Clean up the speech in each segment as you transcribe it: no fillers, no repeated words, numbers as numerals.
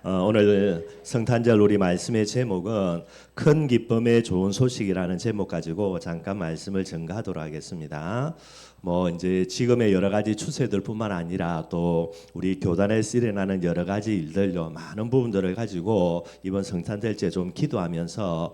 오늘 성탄절 우리 말씀의 제목은 큰 기쁨의 좋은 소식이라는 제목 가지고 잠깐 말씀을 전가하도록 하겠습니다. 이제 지금의 여러 가지 추세들뿐만 아니라 또 우리 교단에서 일어나는 여러 가지 일들요, 많은 부분들을 가지고 이번 성탄절째 좀 기도하면서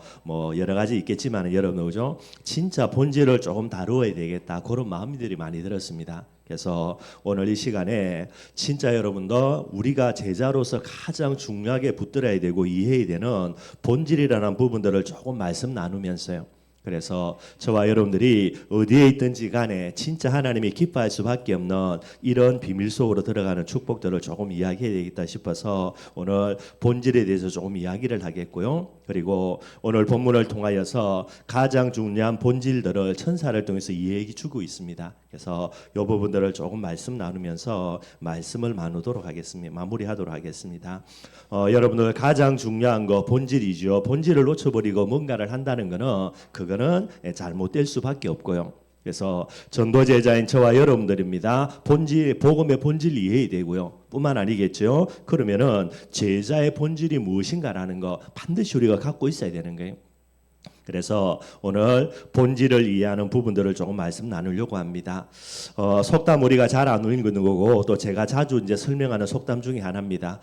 여러 가지 있겠지만 여러분 그죠? 진짜 본질을 조금 다루어야 되겠다, 그런 마음들이 많이 들었습니다. 그래서 오늘 이 시간에 진짜 여러분도 우리가 제자로서 가장 중요하게 붙들어야 되고 이해해야 되는 본질이라는 부분들을 조금 말씀 나누면서요. 그래서 저와 여러분들이 어디에 있든지 간에 진짜 하나님이 기뻐할 수밖에 없는 이런 비밀 속으로 들어가는 축복들을 조금 이야기해야 되겠다 싶어서 오늘 본질에 대해서 조금 이야기를 하겠고요. 그리고 오늘 본문을 통하여서 가장 중요한 본질들을 천사를 통해서 이야기해 주고 있습니다. 그래서 이 부분들을 조금 말씀 나누면서 말씀을 나누도록 하겠습니다. 마무리하도록 하겠습니다. 여러분들 가장 중요한 거 본질이죠. 본질을 놓쳐버리고 뭔가를 한다는 거는 그거는 잘못될 수밖에 없고요. 그래서 전도 제자인 저와 여러분들입니다. 복음의 본질 이해해야 되고요. 뿐만 아니겠죠. 그러면은 제자의 본질이 무엇인가라는 거 반드시 우리가 갖고 있어야 되는 거예요. 그래서 오늘 본질을 이해하는 부분들을 조금 말씀 나누려고 합니다. 속담 우리가 잘 아는 거고 또 제가 자주 이제 설명하는 속담 중에 하나입니다.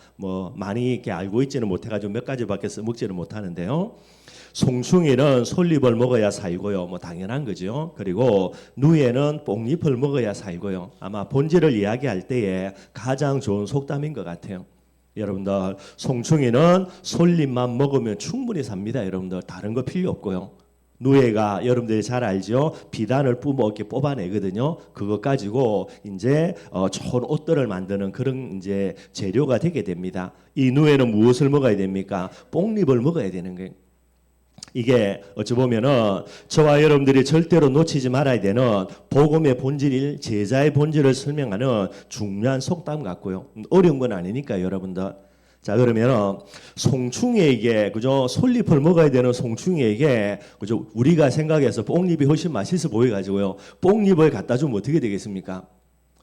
많이 이렇게 알고 있지는 못해가지고 몇 가지밖에 써먹지는 못하는데요. 송충이는 솔잎을 먹어야 살고요. 당연한 거죠. 그리고 누에는 뽕잎을 먹어야 살고요. 아마 본질을 이야기할 때에 가장 좋은 속담인 것 같아요. 여러분들 송충이는 솔잎만 먹으면 충분히 삽니다. 여러분들 다른 거 필요 없고요. 누에가 여러분들이 잘 알죠. 비단을 이렇게 뽑아내거든요. 그것 가지고 이제 좋은 옷들을 만드는 그런 이제 재료가 되게 됩니다. 이 누에는 무엇을 먹어야 됩니까? 뽕잎을 먹어야 되는 거예요. 이게 어찌 보면은 저와 여러분들이 절대로 놓치지 말아야 되는 복음의 본질, 제자의 본질을 설명하는 중요한 속담 같고요. 어려운 건 아니니까 여러분들. 자, 그러면 송충이에게 그죠? 솔잎을 먹어야 되는 송충이에게 그죠? 우리가 생각해서 뽕잎이 훨씬 맛있어 보여 가지고요. 뽕잎을 갖다 주면 어떻게 되겠습니까?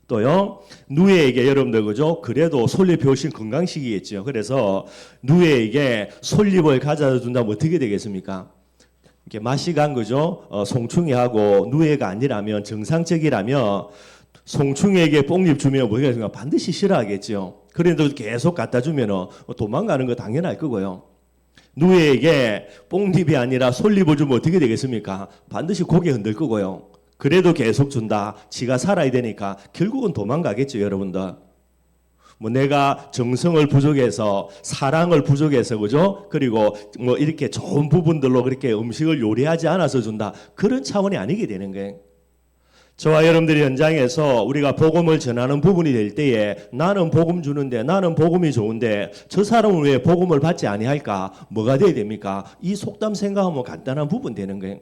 또요, 누에에게 여러분들 그죠? 그래도 솔잎이 훨씬 건강식이겠죠. 그래서 누에에게 솔잎을 가져다 준다면 어떻게 되겠습니까? 이렇게 맛이 간 거죠. 송충이하고 누에가 아니라면 정상적이라면 송충이에게 뽕잎 주면 뭐가 되겠습니까? 반드시 싫어하겠죠. 그래도 계속 갖다 주면 도망가는 거 당연할 거고요. 누에에게 뽕잎이 아니라 솔잎을 주면 어떻게 되겠습니까? 반드시 고개 흔들 거고요. 그래도 계속 준다. 지가 살아야 되니까 결국은 도망가겠죠, 여러분들. 내가 정성을 부족해서 사랑을 부족해서 그죠? 그리고 이렇게 좋은 부분들로 그렇게 음식을 요리하지 않아서 준다. 그런 차원이 아니게 되는 거예요. 저와 여러분들이 현장에서 우리가 복음을 전하는 부분이 될 때에 나는 복음 주는데 나는 복음이 좋은데 저 사람은 왜 복음을 받지 아니할까? 뭐가 돼야 됩니까? 이 속담 생각하면 간단한 부분 되는 거예요.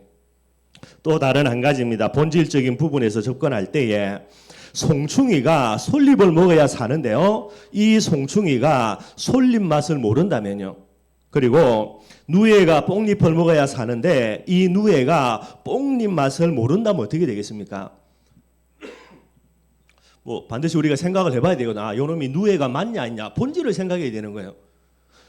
또 다른 한 가지입니다. 본질적인 부분에서 접근할 때에 송충이가 솔잎을 먹어야 사는데요. 이 송충이가 솔잎 맛을 모른다면요. 그리고 누에가 뽕잎을 먹어야 사는데 이 누에가 뽕잎 맛을 모른다면 어떻게 되겠습니까? 반드시 우리가 생각을 해봐야 되거나 요놈이 누에가 맞냐 아니냐 본질을 생각해야 되는 거예요.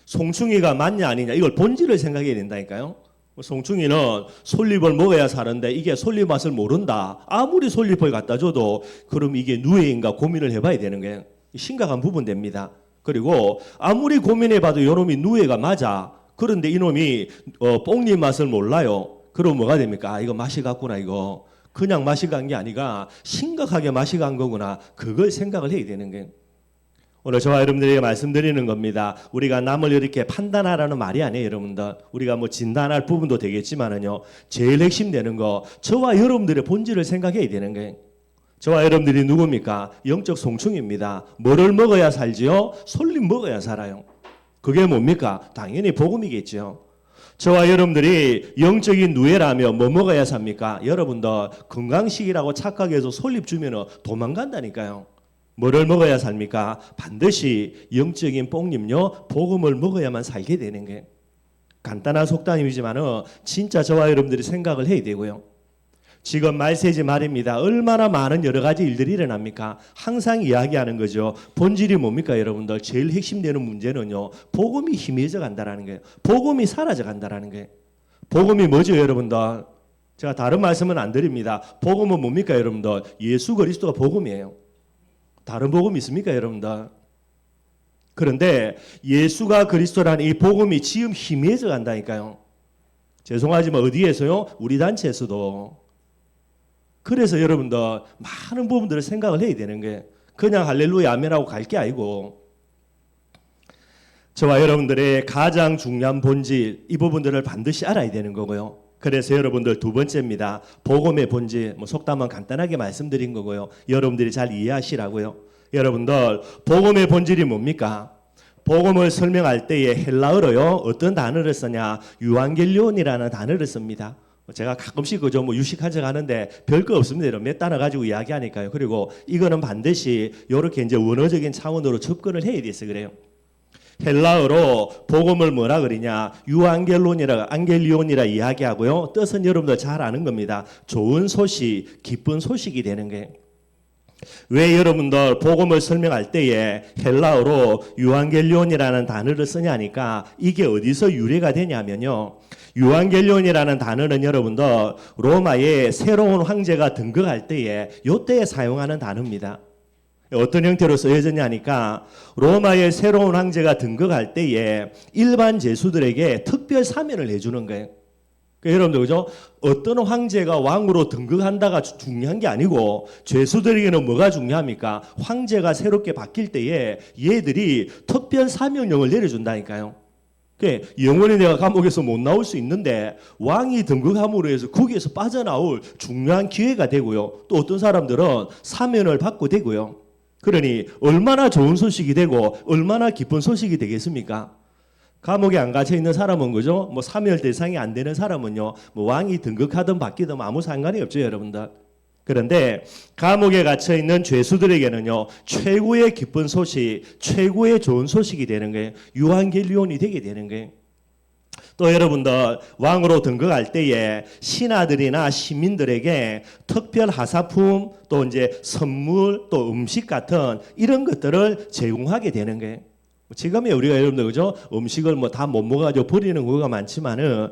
송충이가 맞냐 아니냐 이걸 본질을 생각해야 된다니까요. 송충이는 솔잎을 먹어야 사는데 이게 솔잎 맛을 모른다. 아무리 솔잎을 갖다 줘도 그럼 이게 누에인가 고민을 해봐야 되는 거예요. 심각한 부분 됩니다. 그리고 아무리 고민해봐도 이놈이 누에가 맞아. 그런데 이놈이 뽕잎 맛을 몰라요. 그럼 뭐가 됩니까? 이거 맛이 갔구나 이거. 그냥 맛이 간 게 아니라 심각하게 맛이 간 거구나. 그걸 생각을 해야 되는 거예요. 오늘 저와 여러분들에게 말씀드리는 겁니다. 우리가 남을 이렇게 판단하라는 말이 아니에요, 여러분들. 우리가 진단할 부분도 되겠지만은요, 제일 핵심 되는 거, 저와 여러분들의 본질을 생각해야 되는 거예요. 저와 여러분들이 누굽니까? 영적 송충입니다. 뭐를 먹어야 살지요? 솔잎 먹어야 살아요. 그게 뭡니까? 당연히 복음이겠죠. 저와 여러분들이 영적인 누에라면 뭐 먹어야 삽니까? 여러분들 건강식이라고 착각해서 솔잎 주면 도망간다니까요. 뭐를 먹어야 삽니까? 반드시 영적인 뽕잎요, 복음을 먹어야만 살게 되는 게 간단한 속담이지만은 진짜 저와 여러분들이 생각을 해야 되고요. 지금 말세지 말입니다. 얼마나 많은 여러 가지 일들이 일어납니까? 항상 이야기하는 거죠. 본질이 뭡니까, 여러분들? 제일 핵심되는 문제는요. 복음이 희미해져 간다라는 거예요. 복음이 사라져 간다라는 거예요. 복음이 뭐죠, 여러분들? 제가 다른 말씀은 안 드립니다. 복음은 뭡니까, 여러분들? 예수 그리스도가 복음이에요. 다른 복음 있습니까, 여러분들? 그런데 예수가 그리스도라는 이 복음이 지금 희미해져 간다니까요. 죄송하지만 어디에서요? 우리 단체에서도. 그래서 여러분들 많은 부분들을 생각을 해야 되는 거예요. 그냥 할렐루야 아멘하고 갈 게 아니고 저와 여러분들의 가장 중요한 본질 이 부분들을 반드시 알아야 되는 거고요. 그래서 여러분들 두 번째입니다. 복음의 본질 속담만 간단하게 말씀드린 거고요. 여러분들이 잘 이해하시라고요. 여러분들 복음의 본질이 뭡니까? 복음을 설명할 때에 헬라어로요 어떤 단어를 쓰냐? 유앙겔리온이라는 단어를 씁니다. 제가 가끔씩 그저 유식하적 하는데 별거 없습니다. 이런 몇 단어 가지고 이야기하니까요. 그리고 이거는 반드시 이렇게 이제 원어적인 차원으로 접근을 해야 돼서 그래요. 헬라어로 복음을 뭐라 그러냐? 안겔리온이라 이야기하고요. 뜻은 여러분들 잘 아는 겁니다. 좋은 소식, 기쁜 소식이 되는 거예요. 왜 여러분들 복음을 설명할 때에 헬라어로 유앙겔리온이라는 단어를 쓰냐니까 이게 어디서 유래가 되냐면요. 유앙겔리온이라는 단어는 여러분들 로마의 새로운 황제가 등극할 때에 요때에 사용하는 단어입니다. 어떤 형태로 쓰여졌냐니까 로마의 새로운 황제가 등극할 때에 일반 제수들에게 특별 사면을 해주는 거예요. 그러니까 여러분들 그죠? 어떤 황제가 왕으로 등극한다가 중요한 게 아니고 죄수들에게는 뭐가 중요합니까? 황제가 새롭게 바뀔 때에 얘들이 특별 사명령을 내려준다니까요. 영원히 내가 감옥에서 못 나올 수 있는데 왕이 등극함으로 해서 거기에서 빠져나올 중요한 기회가 되고요. 또 어떤 사람들은 사면을 받고 되고요. 그러니 얼마나 좋은 소식이 되고 얼마나 기쁜 소식이 되겠습니까? 감옥에 안 갇혀 있는 사람은 그죠? 사멸 대상이 안 되는 사람은요. 왕이 등극하든 바뀌든 아무 상관이 없죠, 여러분들. 그런데 감옥에 갇혀 있는 죄수들에게는요. 최고의 기쁜 소식, 최고의 좋은 소식이 되는 거예요. 유앙겔리온이 되게 되는 거예요. 또 여러분들 왕으로 등극할 때에 신하들이나 시민들에게 특별 하사품 또 이제 선물 또 음식 같은 이런 것들을 제공하게 되는 거예요. 지금의 우리가 여러분들 그죠? 음식을 다 못 먹어가지고 버리는 경우가 많지만은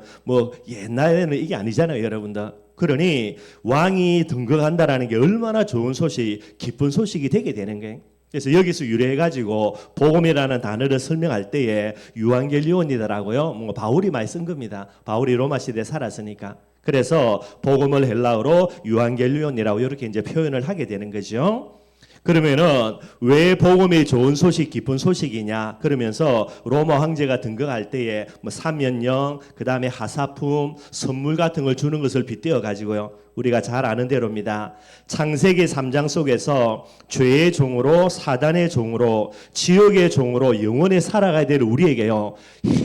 옛날에는 이게 아니잖아요, 여러분들. 그러니 왕이 등극한다라는 게 얼마나 좋은 소식, 기쁜 소식이 되게 되는 거예요. 그래서 여기서 유래해가지고 복음이라는 단어를 설명할 때에 유앙겔리온이더라고요. 바울이 많이 쓴 겁니다. 바울이 로마 시대에 살았으니까. 그래서 복음을 헬라어로 유앙겔리온이라고 이렇게 이제 표현을 하게 되는 거죠. 그러면은 왜 복음이 좋은 소식, 기쁜 소식이냐? 그러면서 로마 황제가 등극할 때에 사면령, 그 다음에 하사품, 선물 같은 걸 주는 것을 빗대어 가지고요. 우리가 잘 아는 대로입니다. 창세기 3장 속에서 죄의 종으로 사단의 종으로 지옥의 종으로 영원히 살아가야 될 우리에게요.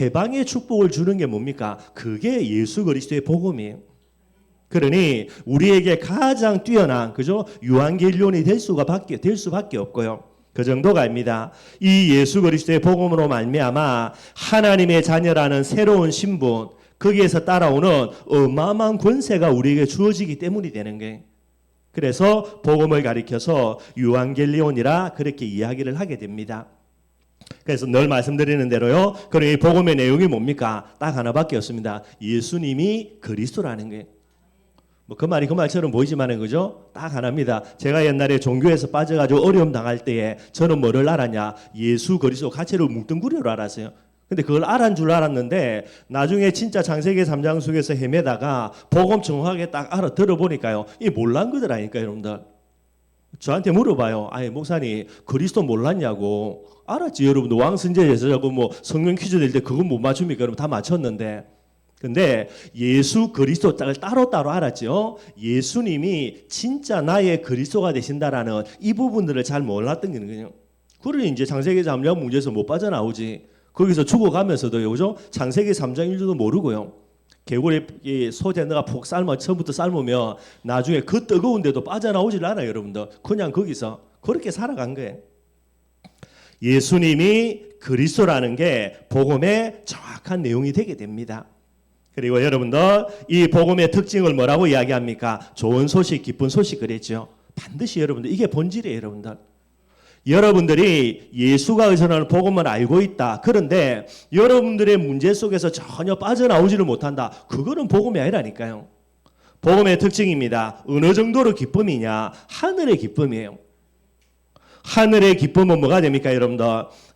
해방의 축복을 주는 게 뭡니까? 그게 예수 그리스도의 복음이에요. 그러니 우리에게 가장 뛰어난 그죠? 유앙겔리온이 될 수밖에 없고요. 그 정도가 아닙니다. 이 예수 그리스도의 복음으로 말미암아 하나님의 자녀라는 새로운 신분 거기에서 따라오는 어마어마한 권세가 우리에게 주어지기 때문이 되는 거예요. 그래서 복음을 가리켜서 유앙겔리온이라 그렇게 이야기를 하게 됩니다. 그래서 늘 말씀드리는 대로요. 그럼 이 복음의 내용이 뭡니까? 딱 하나밖에 없습니다. 예수님이 그리스도라는 거예요. 그 말이 그 말처럼 보이지만은 그죠? 딱 하나입니다. 제가 옛날에 종교에서 빠져가지고 어려움 당할 때에 저는 뭐를 알았냐? 예수 그리스도 가치를 뭉뚱그려로 알았어요. 근데 그걸 알은 줄 알았는데 나중에 진짜 창세기 3장 속에서 헤매다가 복음 정확하게 딱 들어보니까요. 이 몰란 거더라니까요, 여러분들. 저한테 물어봐요. 아니 목사님 그리스도 몰랐냐고. 알았지 여러분들. 왕선제에서 자꾸 성령 퀴즈 낼 때 그건 못 맞춥니까? 여러분 다 맞췄는데. 근데 예수 그리스도를 따로따로 알았죠. 예수님이 진짜 나의 그리스도가 되신다라는 이 부분들을 잘 몰랐던 거예요. 그러니 이제 창세기 3장 문제에서 못 빠져나오지. 거기서 죽어가면서도요, 그죠? 창세기 3장 1절도 모르고요. 개구리 소재너가 푹 처음부터 삶으면 나중에 그 뜨거운데도 빠져나오질 않아요, 여러분들. 그냥 거기서 그렇게 살아간 거예요. 예수님이 그리스도라는 게 복음의 정확한 내용이 되게 됩니다. 그리고 여러분들 이 복음의 특징을 뭐라고 이야기합니까? 좋은 소식, 기쁜 소식 그랬죠. 반드시 여러분들 이게 본질이에요. 여러분들. 여러분들이 예수가 의존하는 복음을 알고 있다. 그런데 여러분들의 문제 속에서 전혀 빠져나오지를 못한다. 그거는 복음이 아니라니까요. 복음의 특징입니다. 어느 정도로 기쁨이냐? 하늘의 기쁨이에요. 하늘의 기쁨은 뭐가 됩니까, 여러분들?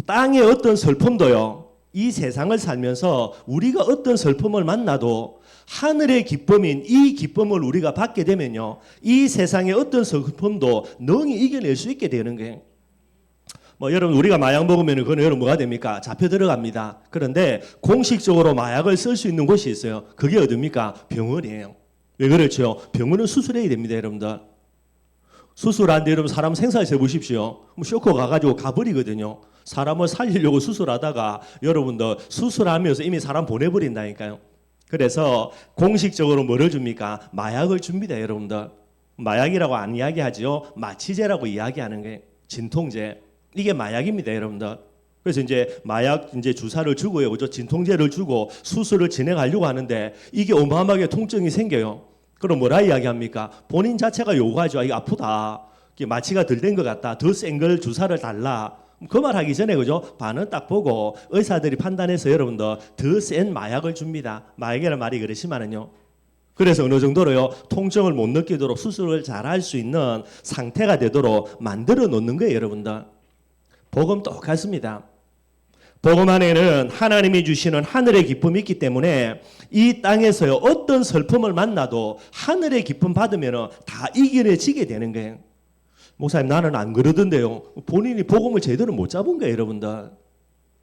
땅의 어떤 슬픔도요. 이 세상을 살면서 우리가 어떤 슬픔을 만나도 하늘의 기쁨인 이 기쁨을 우리가 받게 되면요. 이 세상의 어떤 슬픔도 능히 이겨낼 수 있게 되는 거예요. 여러분 우리가 마약 먹으면 그건 여러분 뭐가 됩니까? 잡혀 들어갑니다. 그런데 공식적으로 마약을 쓸 수 있는 곳이 있어요. 그게 어딥니까? 병원이에요. 왜 그렇죠? 병원은 수술해야 됩니다, 여러분들. 수술하는데 여러분 사람 생사에서 보십시오. 쇼크 가가지고 가버리거든요. 사람을 살리려고 수술하다가 여러분들 수술하면서 이미 사람 보내버린다니까요. 그래서 공식적으로 뭐를 줍니까? 마약을 줍니다, 여러분들. 마약이라고 안 이야기하죠. 마취제라고 이야기하는 게 진통제. 이게 마약입니다, 여러분들. 그래서 이제 마약 이제 주사를 주고요, 그죠? 진통제를 주고 수술을 진행하려고 하는데 이게 어마어마하게 통증이 생겨요. 그럼 뭐라 이야기합니까? 본인 자체가 요구하죠. 이게 아프다. 이게 마취가 덜 된 것 같다. 더 센 걸 주사를 달라. 그 말 하기 전에 그죠? 반응 딱 보고 의사들이 판단해서 여러분들 더 센 마약을 줍니다. 마약이라는 말이 그렇지만은요. 그래서 어느 정도로요 통증을 못 느끼도록 수술을 잘 할 수 있는 상태가 되도록 만들어 놓는 거예요, 여러분들. 복음 똑같습니다. 복음 안에는 하나님이 주시는 하늘의 기쁨이 있기 때문에 이 땅에서요 어떤 슬픔을 만나도 하늘의 기쁨 받으면 다 이겨내지게 되는 거예요. 목사님 나는 안 그러던데요. 본인이 복음을 제대로 못 잡은 거예요, 여러분들.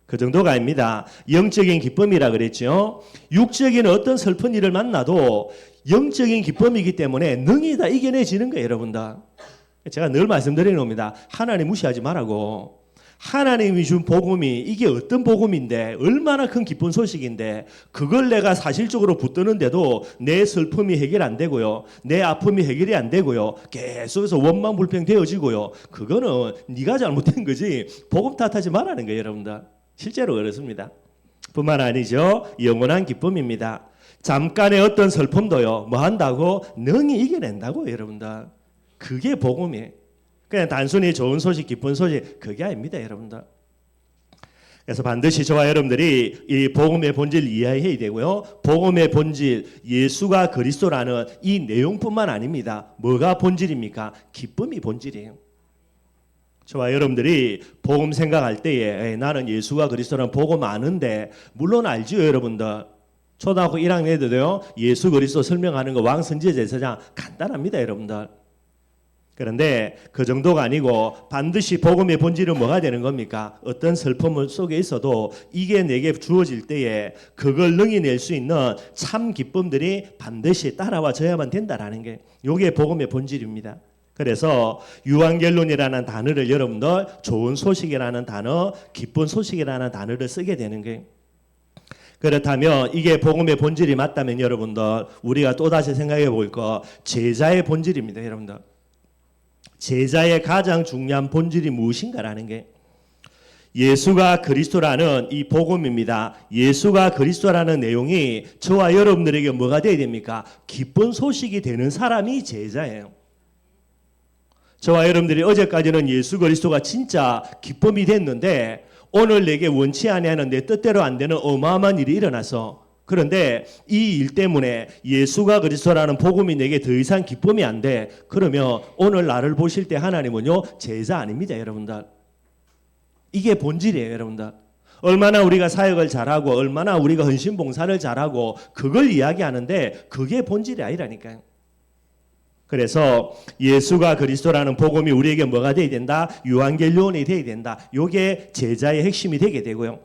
그 정도가 아닙니다. 영적인 기쁨이라 그랬죠. 육적인 어떤 슬픈 일을 만나도 영적인 기쁨이기 때문에 능히 다 이겨내지는 거예요, 여러분들. 제가 늘 말씀드리는 겁니다. 하나님 무시하지 말라고. 하나님이 준 복음이 이게 어떤 복음인데 얼마나 큰 기쁜 소식인데 그걸 내가 사실적으로 붙드는데도 내 슬픔이 해결 안 되고요. 내 아픔이 해결이 안 되고요. 계속해서 원망불평 되어지고요. 그거는 네가 잘못된 거지 복음 탓하지 말라는 거예요, 여러분들. 실제로 그렇습니다. 뿐만 아니죠. 영원한 기쁨입니다. 잠깐의 어떤 슬픔도요. 뭐 한다고? 능히 이겨낸다고 여러분들. 그게 복음이에요. 그냥 단순히 좋은 소식, 기쁜 소식 그게 아닙니다, 여러분들. 그래서 반드시 저와 여러분들이 이 복음의 본질을 이해해야 되고요. 복음의 본질, 예수가 그리스도라는 이 내용뿐만 아닙니다. 뭐가 본질입니까? 기쁨이 본질이에요. 저와 여러분들이 복음 생각할 때에 나는 예수가 그리스도라는 복음 아는데 물론 알죠, 여러분들. 초등학교 1학년 애들도요. 예수 그리스도 설명하는 거 왕선지자 제사장 간단합니다, 여러분들. 그런데 그 정도가 아니고 반드시 복음의 본질은 뭐가 되는 겁니까? 어떤 슬픔 속에 있어도 이게 내게 주어질 때에 그걸 능히 낼 수 있는 참 기쁨들이 반드시 따라와 줘야만 된다라는 게 이게 복음의 본질입니다. 그래서 유앙겔론이라는 단어를 여러분들 좋은 소식이라는 단어, 기쁜 소식이라는 단어를 쓰게 되는 거예요. 그렇다면 이게 복음의 본질이 맞다면 여러분들 우리가 또다시 생각해 볼 거 제자의 본질입니다, 여러분들. 제자의 가장 중요한 본질이 무엇인가라는 게 예수가 그리스도라는 이 복음입니다. 예수가 그리스도라는 내용이 저와 여러분들에게 뭐가 되어야 됩니까? 기쁜 소식이 되는 사람이 제자예요. 저와 여러분들이 어제까지는 예수 그리스도가 진짜 기쁨이 됐는데 오늘 내게 원치 아니하는 내 뜻대로 안 되는 어마어마한 일이 일어나서 그런데 이 일 때문에 예수가 그리스도라는 복음이 내게 더 이상 기쁨이 안 돼. 그러면 오늘 나를 보실 때 하나님은요 제자 아닙니다, 여러분들. 이게 본질이에요, 여러분들. 얼마나 우리가 사역을 잘하고 얼마나 우리가 헌신봉사를 잘하고 그걸 이야기하는데 그게 본질이 아니라니까요. 그래서 예수가 그리스도라는 복음이 우리에게 뭐가 돼야 된다? 유앙겔론이 돼야 된다. 이게 제자의 핵심이 되게 되고요.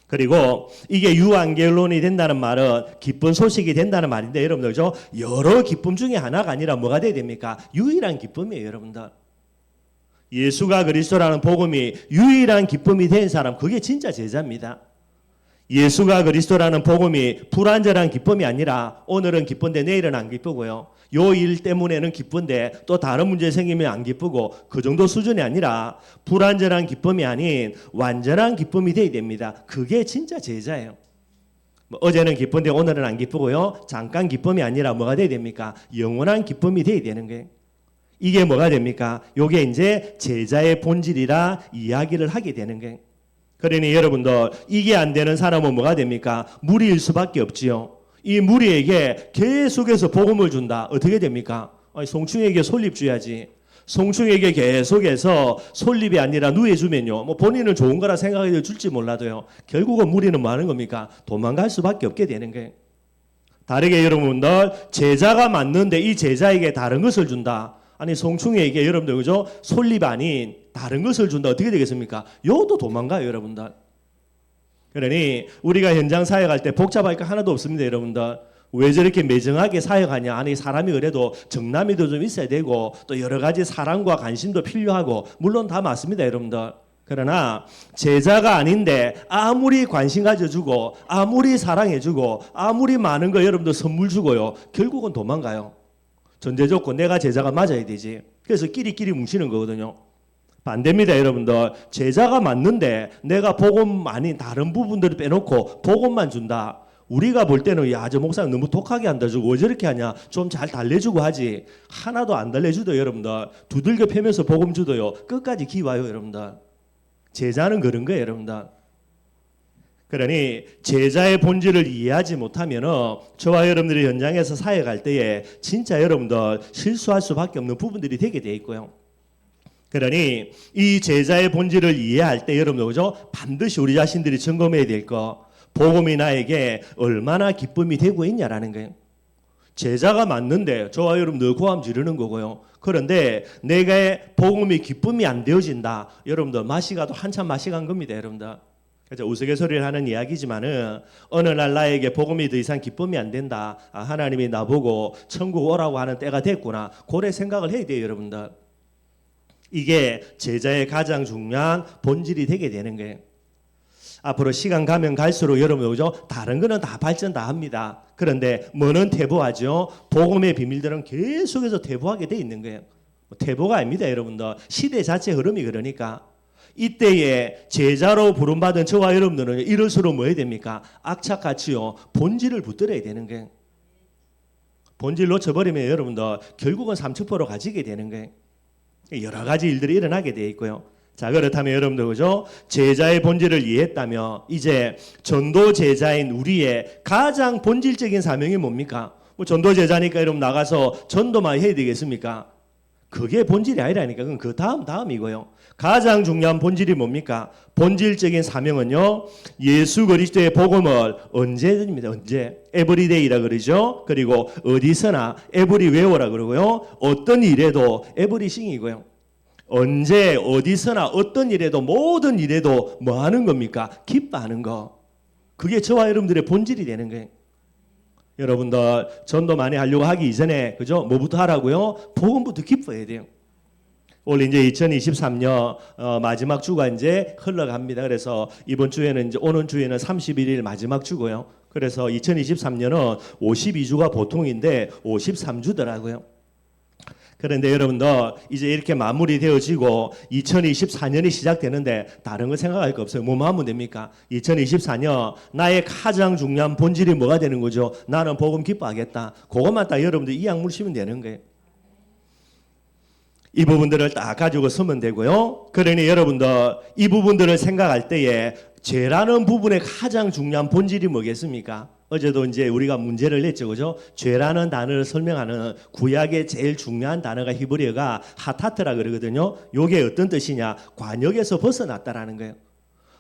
그리고 이게 유앙겔론이 된다는 말은 기쁜 소식이 된다는 말인데 여러분들 저 여러 기쁨 중에 하나가 아니라 뭐가 돼야 됩니까? 유일한 기쁨이에요, 여러분들. 예수가 그리스도라는 복음이 유일한 기쁨이 된 사람 그게 진짜 제자입니다. 예수가 그리스도라는 복음이 불완전한 기쁨이 아니라 오늘은 기쁜데 내일은 안 기쁘고요. 요 일 때문에는 기쁜데 또 다른 문제 생기면 안 기쁘고 그 정도 수준이 아니라 불완전한 기쁨이 아닌 완전한 기쁨이 돼야 됩니다. 그게 진짜 제자예요. 뭐 어제는 기쁜데 오늘은 안 기쁘고요. 잠깐 기쁨이 아니라 뭐가 돼야 됩니까? 영원한 기쁨이 돼야 되는 거예요. 이게 뭐가 됩니까? 요게 이제 제자의 본질이라 이야기를 하게 되는 거예요. 그러니 여러분들 이게 안 되는 사람은 뭐가 됩니까? 무리일 수밖에 없지요. 이 무리에게 계속해서 복음을 준다. 어떻게 됩니까? 송충에게 솔잎 줘야지. 송충에게 계속해서 솔잎이 아니라 누해주면요. 뭐 본인은 좋은 거라 생각해 줄지 몰라도요. 결국은 무리는 뭐 하는 겁니까? 도망갈 수밖에 없게 되는 거예요. 다르게 여러분들 제자가 맞는데 이 제자에게 다른 것을 준다. 아니 송충에게 여러분들 그죠? 솔잎 아닌 다른 것을 준다. 어떻게 되겠습니까? 요도 도망가요 여러분들. 그러니 우리가 현장 사역할 때 복잡할 거 하나도 없습니다 여러분들. 왜 저렇게 매정하게 사역하냐? 아니 사람이 그래도 정남이도 좀 있어야 되고 또 여러 가지 사랑과 관심도 필요하고 물론 다 맞습니다 여러분들. 그러나 제자가 아닌데 아무리 관심 가져주고 아무리 사랑해주고 아무리 많은 거 여러분들 선물 주고요. 결국은 도망가요. 전제 조건 내가 제자가 맞아야 되지. 그래서 끼리끼리 뭉치는 거거든요. 반대입니다 여러분들. 제자가 맞는데 내가 복음 아닌 다른 부분들을 빼놓고 복음만 준다. 우리가 볼 때는 야 저 목사님 너무 독하게 한다. 저거 왜 저렇게 하냐. 좀 잘 달래주고 하지. 하나도 안 달래주도 여러분들. 두들겨 패면서 복음 주도요. 끝까지 기와요 여러분들. 제자는 그런 거예요 여러분들. 그러니 제자의 본질을 이해하지 못하면 저와 여러분들이 현장에서 사역할 때에 진짜 여러분들 실수할 수밖에 없는 부분들이 되게 돼 있고요. 그러니 이 제자의 본질을 이해할 때 여러분들 그죠? 반드시 우리 자신들이 점검해야 될 거. 복음이 나에게 얼마나 기쁨이 되고 있냐라는 거예요. 제자가 맞는데 저와 여러분들 고함 지르는 거고요. 그런데 내가 복음이 기쁨이 안 되어진다. 여러분들 마시가도 한참 마시간 겁니다. 여러분들. 그래서 우스갯소리를 하는 이야기지만은 어느 날 나에게 복음이 더 이상 기쁨이 안 된다. 아, 하나님이 나보고 천국 오라고 하는 때가 됐구나. 그래 생각을 해야 돼요. 여러분들. 이게 제자의 가장 중요한 본질이 되게 되는 거예요. 앞으로 시간 가면 갈수록 여러분 그죠? 다른 거는 다 발전 다 합니다. 그런데 뭐는 퇴보하죠? 복음의 비밀들은 계속해서 퇴보하게 돼 있는 거예요. 퇴보가 아닙니다, 여러분들. 시대 자체 흐름이 그러니까. 이때에 제자로 부름받은 저와 여러분들은 이럴수록 뭐 해야 됩니까? 악착같이요. 본질을 붙들어야 되는 거예요. 본질 놓쳐버리면 여러분들 결국은 삼척포로 가지게 되는 거예요. 여러 가지 일들이 일어나게 돼 있고요. 자 그렇다면 여러분들 그죠? 제자의 본질을 이해했다면 이제 전도 제자인 우리의 가장 본질적인 사명이 뭡니까? 뭐 전도 제자니까 여러분 나가서 전도만 해야 되겠습니까? 그게 본질이 아니라니까. 그건 그 다음이고요. 가장 중요한 본질이 뭡니까? 본질적인 사명은요. 예수 그리스도의 복음을 언제든입니다. 언제? 에브리데이라 그러죠. 그리고 어디서나 에브리웨어라 그러고요. 어떤 일에도 에브리싱이고요. 언제 어디서나 어떤 일에도 모든 일에도 뭐 하는 겁니까? 기뻐하는 거. 그게 저와 여러분들의 본질이 되는 거예요. 여러분들 전도 많이 하려고 하기 이전에 그죠? 뭐부터 하라고요? 복음부터 기뻐해야 돼요. 올 이제 2023년 마지막 주가 이제 흘러갑니다. 그래서 이번 주에는 이제 오는 주에는 31일 마지막 주고요. 그래서 2023년은 52주가 보통인데 53주더라고요. 그런데 여러분들 이제 이렇게 마무리되어지고 2024년이 시작되는데 다른 거 생각할 거 없어요. 뭐만 하면 됩니까? 2024년 나의 가장 중요한 본질이 뭐가 되는 거죠? 나는 복음 기뻐하겠다. 그것만 딱 여러분들 이악 물으시면 되는 거예요. 이 부분들을 딱 가지고 서면 되고요. 그러니 여러분들 이 부분들을 생각할 때에 죄라는 부분의 가장 중요한 본질이 뭐겠습니까? 어제도 이제 우리가 문제를 냈죠, 그죠? 죄라는 단어를 설명하는 구약의 제일 중요한 단어가 히브리어가 하타트라 그러거든요. 이게 어떤 뜻이냐? 관역에서 벗어났다라는 거예요.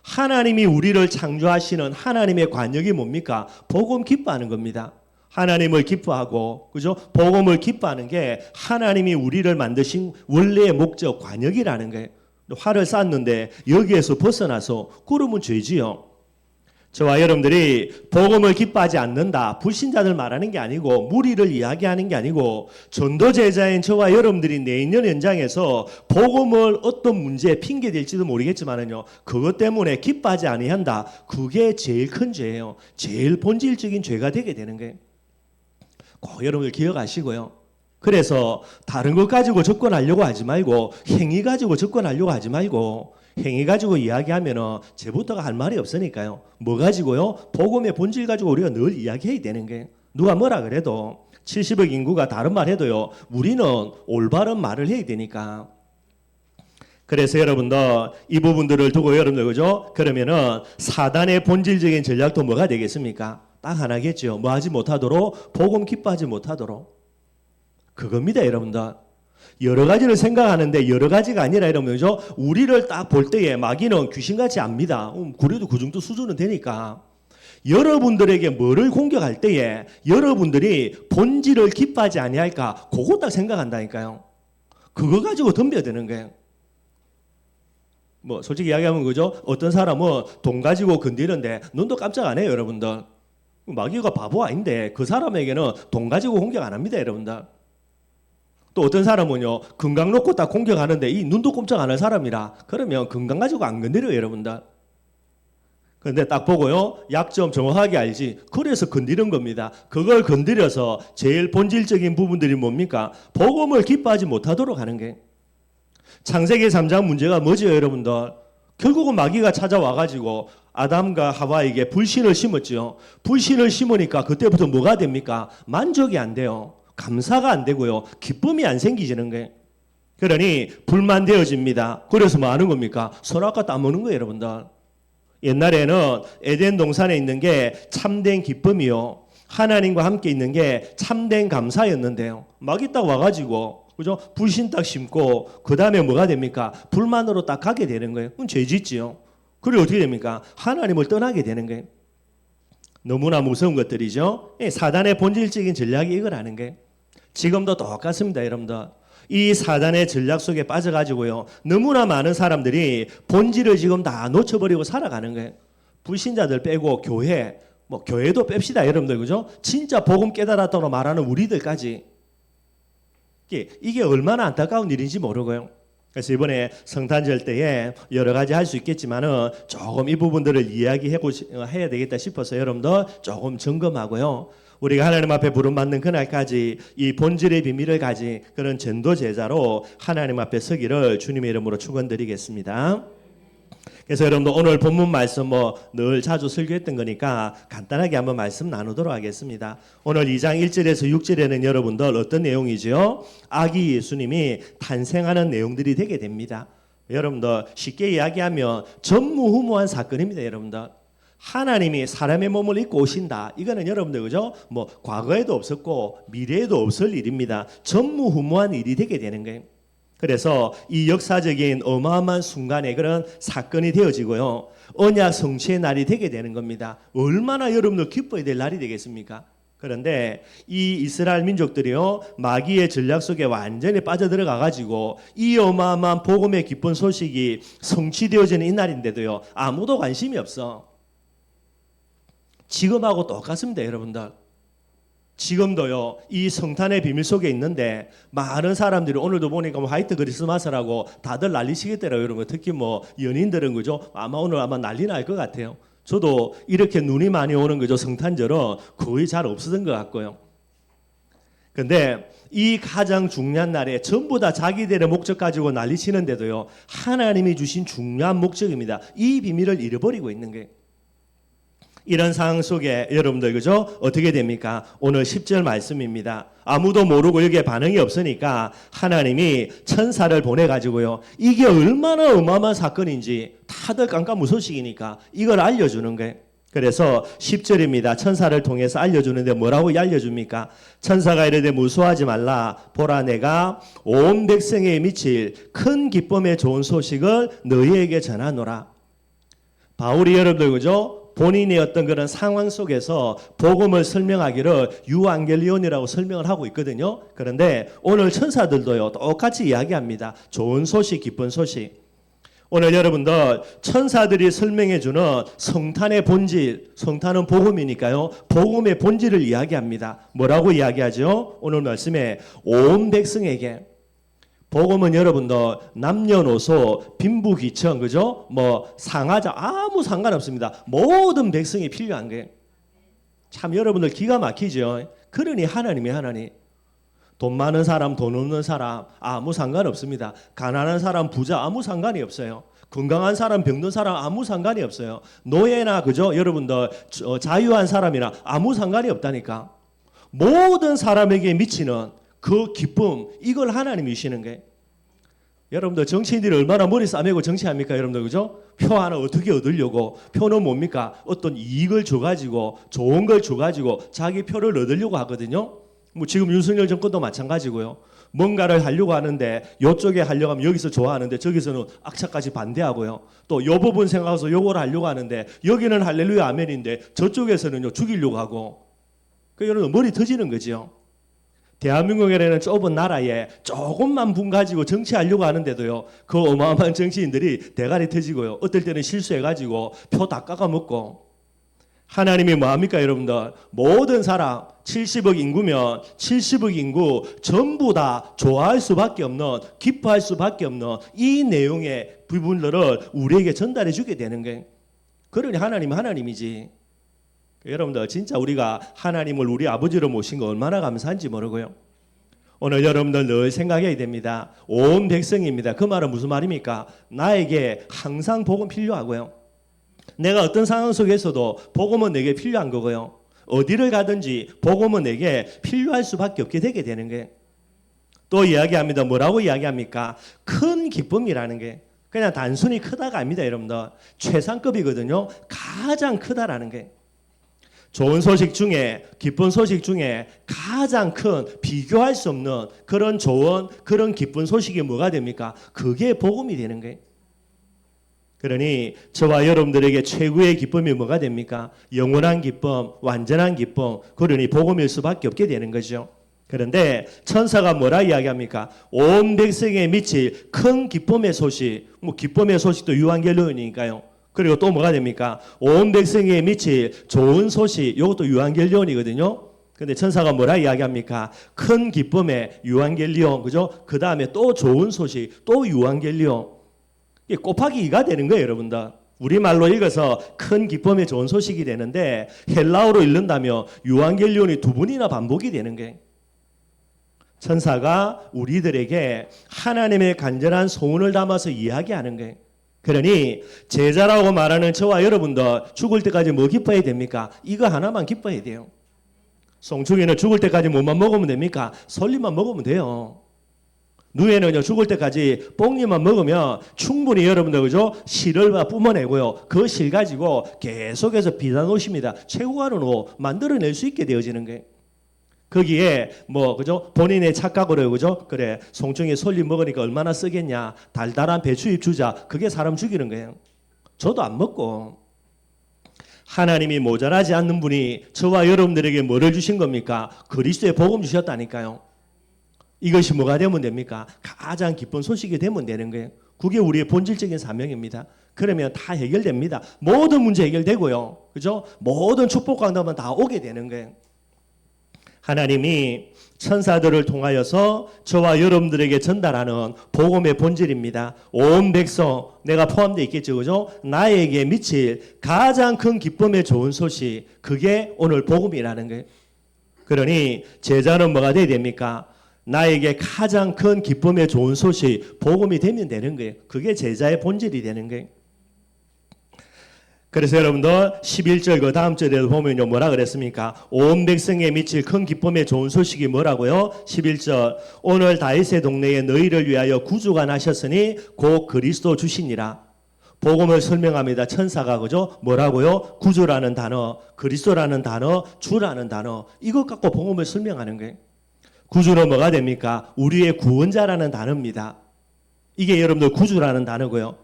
하나님이 우리를 창조하시는 하나님의 관역이 뭡니까? 복음 기뻐하는 겁니다. 하나님을 기뻐하고, 그죠? 복음을 기뻐하는 게 하나님이 우리를 만드신 원래의 목적, 관역이라는 거예요. 활을 쐈는데 여기에서 벗어나서 그러면 죄지요. 저와 여러분들이 복음을 기뻐하지 않는다. 불신자들 말하는 게 아니고 무리를 이야기하는 게 아니고 전도 제자인 저와 여러분들이 내년 현장에서 복음을 어떤 문제에 핑계 될지도 모르겠지만은요. 그것 때문에 기뻐하지 아니한다. 그게 제일 큰 죄예요. 제일 본질적인 죄가 되게 되는 거예요. 꼭 여러분들 기억하시고요. 그래서 다른 것 가지고 접근하려고 하지 말고 행위 가지고 접근하려고 하지 말고 행위 가지고 이야기하면은 제부터가 할 말이 없으니까요. 뭐 가지고요? 복음의 본질 가지고 우리가 늘 이야기해야 되는 게, 누가 뭐라 그래도 70억 인구가 다른 말 해도요, 우리는 올바른 말을 해야 되니까. 그래서 여러분들 이 부분들을 두고 여러분들 그죠? 그러면은 사단의 본질적인 전략도 뭐가 되겠습니까? 딱 하나겠죠. 뭐 하지 못하도록, 복음 기뻐하지 못하도록. 그겁니다, 여러분들. 여러 가지를 생각하는데 여러 가지가 아니라 여러분 그죠? 우리를 딱 볼 때에 마귀는 귀신같이 압니다. 그래도 그 정도 수준은 되니까. 여러분들에게 뭐를 공격할 때에 여러분들이 본질을 기뻐하지 아니할까? 그거 딱 생각한다니까요. 그거 가지고 덤벼드는 거예요. 뭐 솔직히 이야기하면 그죠? 어떤 사람은 돈 가지고 건드리는데 눈도 깜짝 안 해요, 여러분들. 마귀가 바보 아닌데 그 사람에게는 돈 가지고 공격 안 합니다, 여러분들. 또 어떤 사람은요, 건강 놓고 딱 공격하는데 이 눈도 꼼짝 안 할 사람이라 그러면 건강 가지고 안 건드려요, 여러분들. 그런데 딱 보고요, 약점 정확하게 알지. 그래서 건드리는 겁니다. 그걸 건드려서 제일 본질적인 부분들이 뭡니까? 복음을 기뻐하지 못하도록 하는 게. 창세기 3장 문제가 뭐죠, 여러분들? 결국은 마귀가 찾아와가지고 아담과 하와에게 불신을 심었죠. 불신을 심으니까 그때부터 뭐가 됩니까? 만족이 안 돼요. 감사가 안 되고요. 기쁨이 안 생기지는 거예요. 그러니 불만되어집니다. 그래서 뭐 하는 겁니까? 선악과 따먹는 거예요, 여러분들. 옛날에는 에덴 동산에 있는 게 참된 기쁨이요. 하나님과 함께 있는 게 참된 감사였는데요. 마귀 딱 와가지고 그죠? 불신 딱 심고 그 다음에 뭐가 됩니까? 불만으로 딱 가게 되는 거예요. 그럼 죄 짓지요. 그리고 어떻게 됩니까? 하나님을 떠나게 되는 거예요. 너무나 무서운 것들이죠. 사단의 본질적인 전략이 이거라는 거예요. 지금도 똑같습니다, 여러분들. 이 사단의 전략 속에 빠져가지고요, 너무나 많은 사람들이 본질을 지금 다 놓쳐버리고 살아가는 거예요. 불신자들 빼고 교회, 뭐 교회도 뺍시다, 여러분들, 그죠? 진짜 복음 깨달았다고 말하는 우리들까지. 이게 얼마나 안타까운 일인지 모르고요. 그래서 이번에 성탄절 때에 여러 가지 할 수 있겠지만은 조금 이 부분들을 이야기해야 되겠다 싶어서 여러분들 조금 점검하고요. 우리가 하나님 앞에 부름받는 그날까지 이 본질의 비밀을 가진 그런 전도 제자로 하나님 앞에 서기를 주님의 이름으로 축원드리겠습니다. 그래서 여러분들 오늘 본문 말씀 뭐 늘 자주 설교했던 거니까 간단하게 한번 말씀 나누도록 하겠습니다. 오늘 2장 1절에서 6절에는 여러분들 어떤 내용이죠? 아기 예수님이 탄생하는 내용들이 되게 됩니다. 여러분들 쉽게 이야기하면 전무후무한 사건입니다, 여러분들. 하나님이 사람의 몸을 입고 오신다. 이거는 여러분들 그죠? 뭐 과거에도 없었고 미래에도 없을 일입니다. 전무후무한 일이 되게 되는 거예요. 그래서 이 역사적인 어마어마한 순간에 그런 사건이 되어지고요. 언약 성취의 날이 되게 되는 겁니다. 얼마나 여러분들 기뻐야 될 날이 되겠습니까? 그런데 이 이스라엘 민족들이요, 마귀의 전략 속에 완전히 빠져들어가 가지고 이 어마어마한 복음의 기쁜 소식이 성취되어지는 이 날인데도요, 아무도 관심이 없어. 지금하고 똑같습니다, 여러분들. 지금도요, 이 성탄의 비밀 속에 있는데 많은 사람들이 오늘도 보니까 뭐 화이트 크리스마스라고 다들 난리치겠더라고요. 이런 거 특히 뭐 연인들은 그죠? 아마 오늘 아마 난리 날 것 같아요. 저도 이렇게 눈이 많이 오는 거죠. 성탄절은 거의 잘 없었던 것 같고요. 근데 이 가장 중요한 날에 전부 다 자기들의 목적 가지고 난리치는데도요, 하나님이 주신 중요한 목적입니다. 이 비밀을 잃어버리고 있는 거예요. 이런 상황 속에 여러분들 그죠? 어떻게 됩니까? 오늘 10절 말씀입니다. 아무도 모르고 여기에 반응이 없으니까 하나님이 천사를 보내가지고요, 이게 얼마나 어마어마한 사건인지 다들 깜깜무소식이니까 이걸 알려주는 거예요. 그래서 10절입니다. 천사를 통해서 알려주는데 뭐라고 알려줍니까? 천사가 이르되 무수하지 말라. 보라, 내가 온 백성에 미칠 큰 기쁨의 좋은 소식을 너희에게 전하노라. 바울이 여러분들 그죠? 본인의 어떤 그런 상황 속에서 복음을 설명하기를 유앙겔리온이라고 설명을 하고 있거든요. 그런데 오늘 천사들도요, 똑같이 이야기합니다. 좋은 소식, 기쁜 소식. 오늘 여러분들 천사들이 설명해주는 성탄의 본질, 성탄은 복음이니까요, 복음의 본질을 이야기합니다. 뭐라고 이야기하죠? 오늘 말씀에 온 백성에게. 복음은 여러분들 남녀노소 빈부귀천 그죠? 뭐 상하자 아무 상관없습니다. 모든 백성이 필요한 거예요. 참 여러분들 기가 막히죠. 그러니 하나님이 하나님. 돈 많은 사람, 돈 없는 사람 아무 상관없습니다. 가난한 사람, 부자 아무 상관이 없어요. 건강한 사람, 병든 사람 아무 상관이 없어요. 노예나 그죠? 여러분들 자유한 사람이나 아무 상관이 없다니까. 모든 사람에게 미치는 그 기쁨, 이걸 하나님이 주시는 게. 여러분들 정치인들이 얼마나 머리 싸매고 정치합니까? 여러분들 그죠? 표 하나 어떻게 얻으려고. 표는 뭡니까? 어떤 이익을 줘가지고 좋은 걸 줘가지고 자기 표를 얻으려고 하거든요. 뭐 지금 윤석열 정권도 마찬가지고요. 뭔가를 하려고 하는데 이쪽에 하려고 하면 여기서 좋아하는데 저기서는 악착같이 반대하고요. 또 요 부분 생각해서 요거를 하려고 하는데 여기는 할렐루야 아멘인데 저쪽에서는요 죽이려고 하고. 그 여러분 머리 터지는 거죠. 대한민국이라는 좁은 나라에 조금만 분 가지고 정치하려고 하는데도요. 그 어마어마한 정치인들이 대가리 터지고요. 어떨 때는 실수해가지고 표 다 깎아먹고. 하나님이 뭐합니까 여러분들? 모든 사람 70억 인구면 70억 인구 전부 다 좋아할 수밖에 없는, 기뻐할 수밖에 없는 이 내용의 부분들을 우리에게 전달해 주게 되는 거예요. 그러니 하나님은 하나님이지. 여러분들 진짜 우리가 하나님을 우리 아버지로 모신 거 얼마나 감사한지 모르고요. 오늘 여러분들 늘 생각해야 됩니다. 온 백성입니다. 그 말은 무슨 말입니까? 나에게 항상 복음 필요하고요. 내가 어떤 상황 속에서도 복음은 내게 필요한 거고요. 어디를 가든지 복음은 내게 필요할 수밖에 없게 되게 되는 거예요. 또 이야기합니다. 뭐라고 이야기합니까? 큰 기쁨이라는 게 그냥 단순히 크다가 아닙니다. 여러분들 최상급이거든요. 가장 크다라는 게. 좋은 소식 중에, 기쁜 소식 중에 가장 큰, 비교할 수 없는 그런 좋은, 그런 기쁜 소식이 뭐가 됩니까? 그게 복음이 되는 거예요. 그러니 저와 여러분들에게 최고의 기쁨이 뭐가 됩니까? 영원한 기쁨, 완전한 기쁨, 그러니 복음일 수밖에 없게 되는 거죠. 그런데 천사가 뭐라 이야기합니까? 온 백성에 미칠 큰 기쁨의 소식, 뭐 기쁨의 소식도 유한겔리온이니까요. 그리고 또 뭐가 됩니까? 온 백성에 미칠 좋은 소식, 이것도 유한겔리온이거든요. 근데 천사가 뭐라 이야기합니까? 큰 기쁨의 유한겔리온, 그죠? 그 다음에 또 좋은 소식, 또 유한겔리온. 이게 곱하기 2가 되는 거예요, 여러분들. 우리말로 읽어서 큰 기쁨의 좋은 소식이 되는데 헬라어로 읽는다면 유한겔리온이 2번이나 반복이 되는 거예요. 천사가 우리들에게 하나님의 간절한 소원을 담아서 이야기하는 거예요. 그러니 제자라고 말하는 저와 여러분들 죽을 때까지 뭐 기뻐해야 됩니까? 이거 하나만 기뻐해야 돼요. 송충이는 죽을 때까지 뭐만 먹으면 됩니까? 솔잎만 먹으면 돼요. 누에는요 죽을 때까지 뽕잎만 먹으면 충분히 여러분들 그죠? 실을 뿜어내고요. 그 실 가지고 계속해서 비단 옷입니다. 최고가는 옷 만들어낼 수 있게 되어지는 거예요. 거기에 뭐 그죠? 본인의 착각으로 그죠? 그래 송충이 솔잎 먹으니까 얼마나 쓰겠냐? 달달한 배추잎 주자. 그게 사람 죽이는 거예요. 저도 안 먹고. 하나님이 모자라지 않는 분이 저와 여러분들에게 뭐를 주신 겁니까? 그리스도의 복음 주셨다니까요. 이것이 뭐가 되면 됩니까? 가장 기쁜 소식이 되면 되는 거예요. 그게 우리의 본질적인 사명입니다. 그러면 다 해결됩니다. 모든 문제 해결되고요. 그죠? 모든 축복 강도만 다 오게 되는 거예요. 하나님이 천사들을 통하여서 저와 여러분들에게 전달하는 복음의 본질입니다. 온 백성, 내가 포함되어 있겠죠. 그죠? 나에게 미칠 가장 큰 기쁨의 좋은 소식, 그게 오늘 복음이라는 거예요. 그러니 제자는 뭐가 돼야 됩니까? 나에게 가장 큰 기쁨의 좋은 소식, 복음이 되면 되는 거예요. 그게 제자의 본질이 되는 거예요. 그래서 여러분들 11절 그 다음 절에도 보면요 뭐라 그랬습니까? 온 백성에 미칠 큰 기쁨의 좋은 소식이 뭐라고요? 11절 오늘 다윗의 동네에 너희를 위하여 구주가 나셨으니 곧 그리스도 주시니라. 복음을 설명합니다. 천사가 그죠? 뭐라고요? 구주라는 단어, 그리스도라는 단어, 주라는 단어, 이것 갖고 복음을 설명하는 거예요. 구주는 뭐가 됩니까? 우리의 구원자라는 단어입니다. 이게 여러분들 구주라는 단어고요.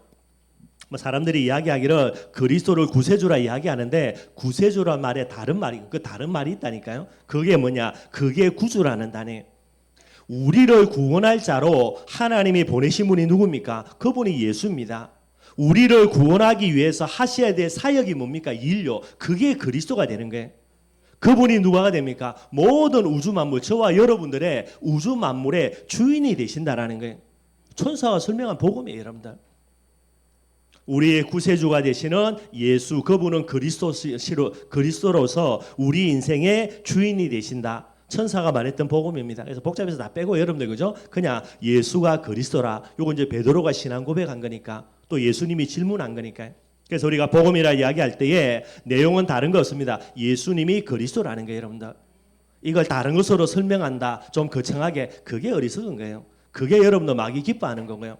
뭐 사람들이 이야기하기를 그리스도를 구세주라 이야기하는데 구세주란 말에 다른 말이 그 다른 말이 있다니까요. 그게 뭐냐? 그게 구주라는 단어예요. 우리를 구원할 자로 하나님이 보내신 분이 누굽니까? 그분이 예수입니다. 우리를 구원하기 위해서 하셔야 될 사역이 뭡니까? 인류. 그게 그리스도가 되는 거예요. 그분이 누가 됩니까? 모든 우주 만물, 저와 여러분들의 우주 만물의 주인이 되신다라는 거예요. 천사가 설명한 복음이에요, 여러분들. 우리의 구세주가 되시는 예수, 그분은 그리스도로서 우리 인생의 주인이 되신다. 천사가 말했던 복음입니다. 그래서 복잡해서 다 빼고 여러분들 그죠? 그냥 예수가 그리스도라. 요거 이제 베드로가 신앙 고백한 거니까. 또 또 예수님이 질문한 거니까요. 그래서 우리가 복음이라 이야기할 때에 내용은 다른 거 없습니다. 예수님이 그리스도라는 거예요, 여러분들. 이걸 다른 것으로 설명한다, 좀 거창하게, 그게 어리석은 거예요. 그게 여러분들 마귀 기뻐하는 거고요.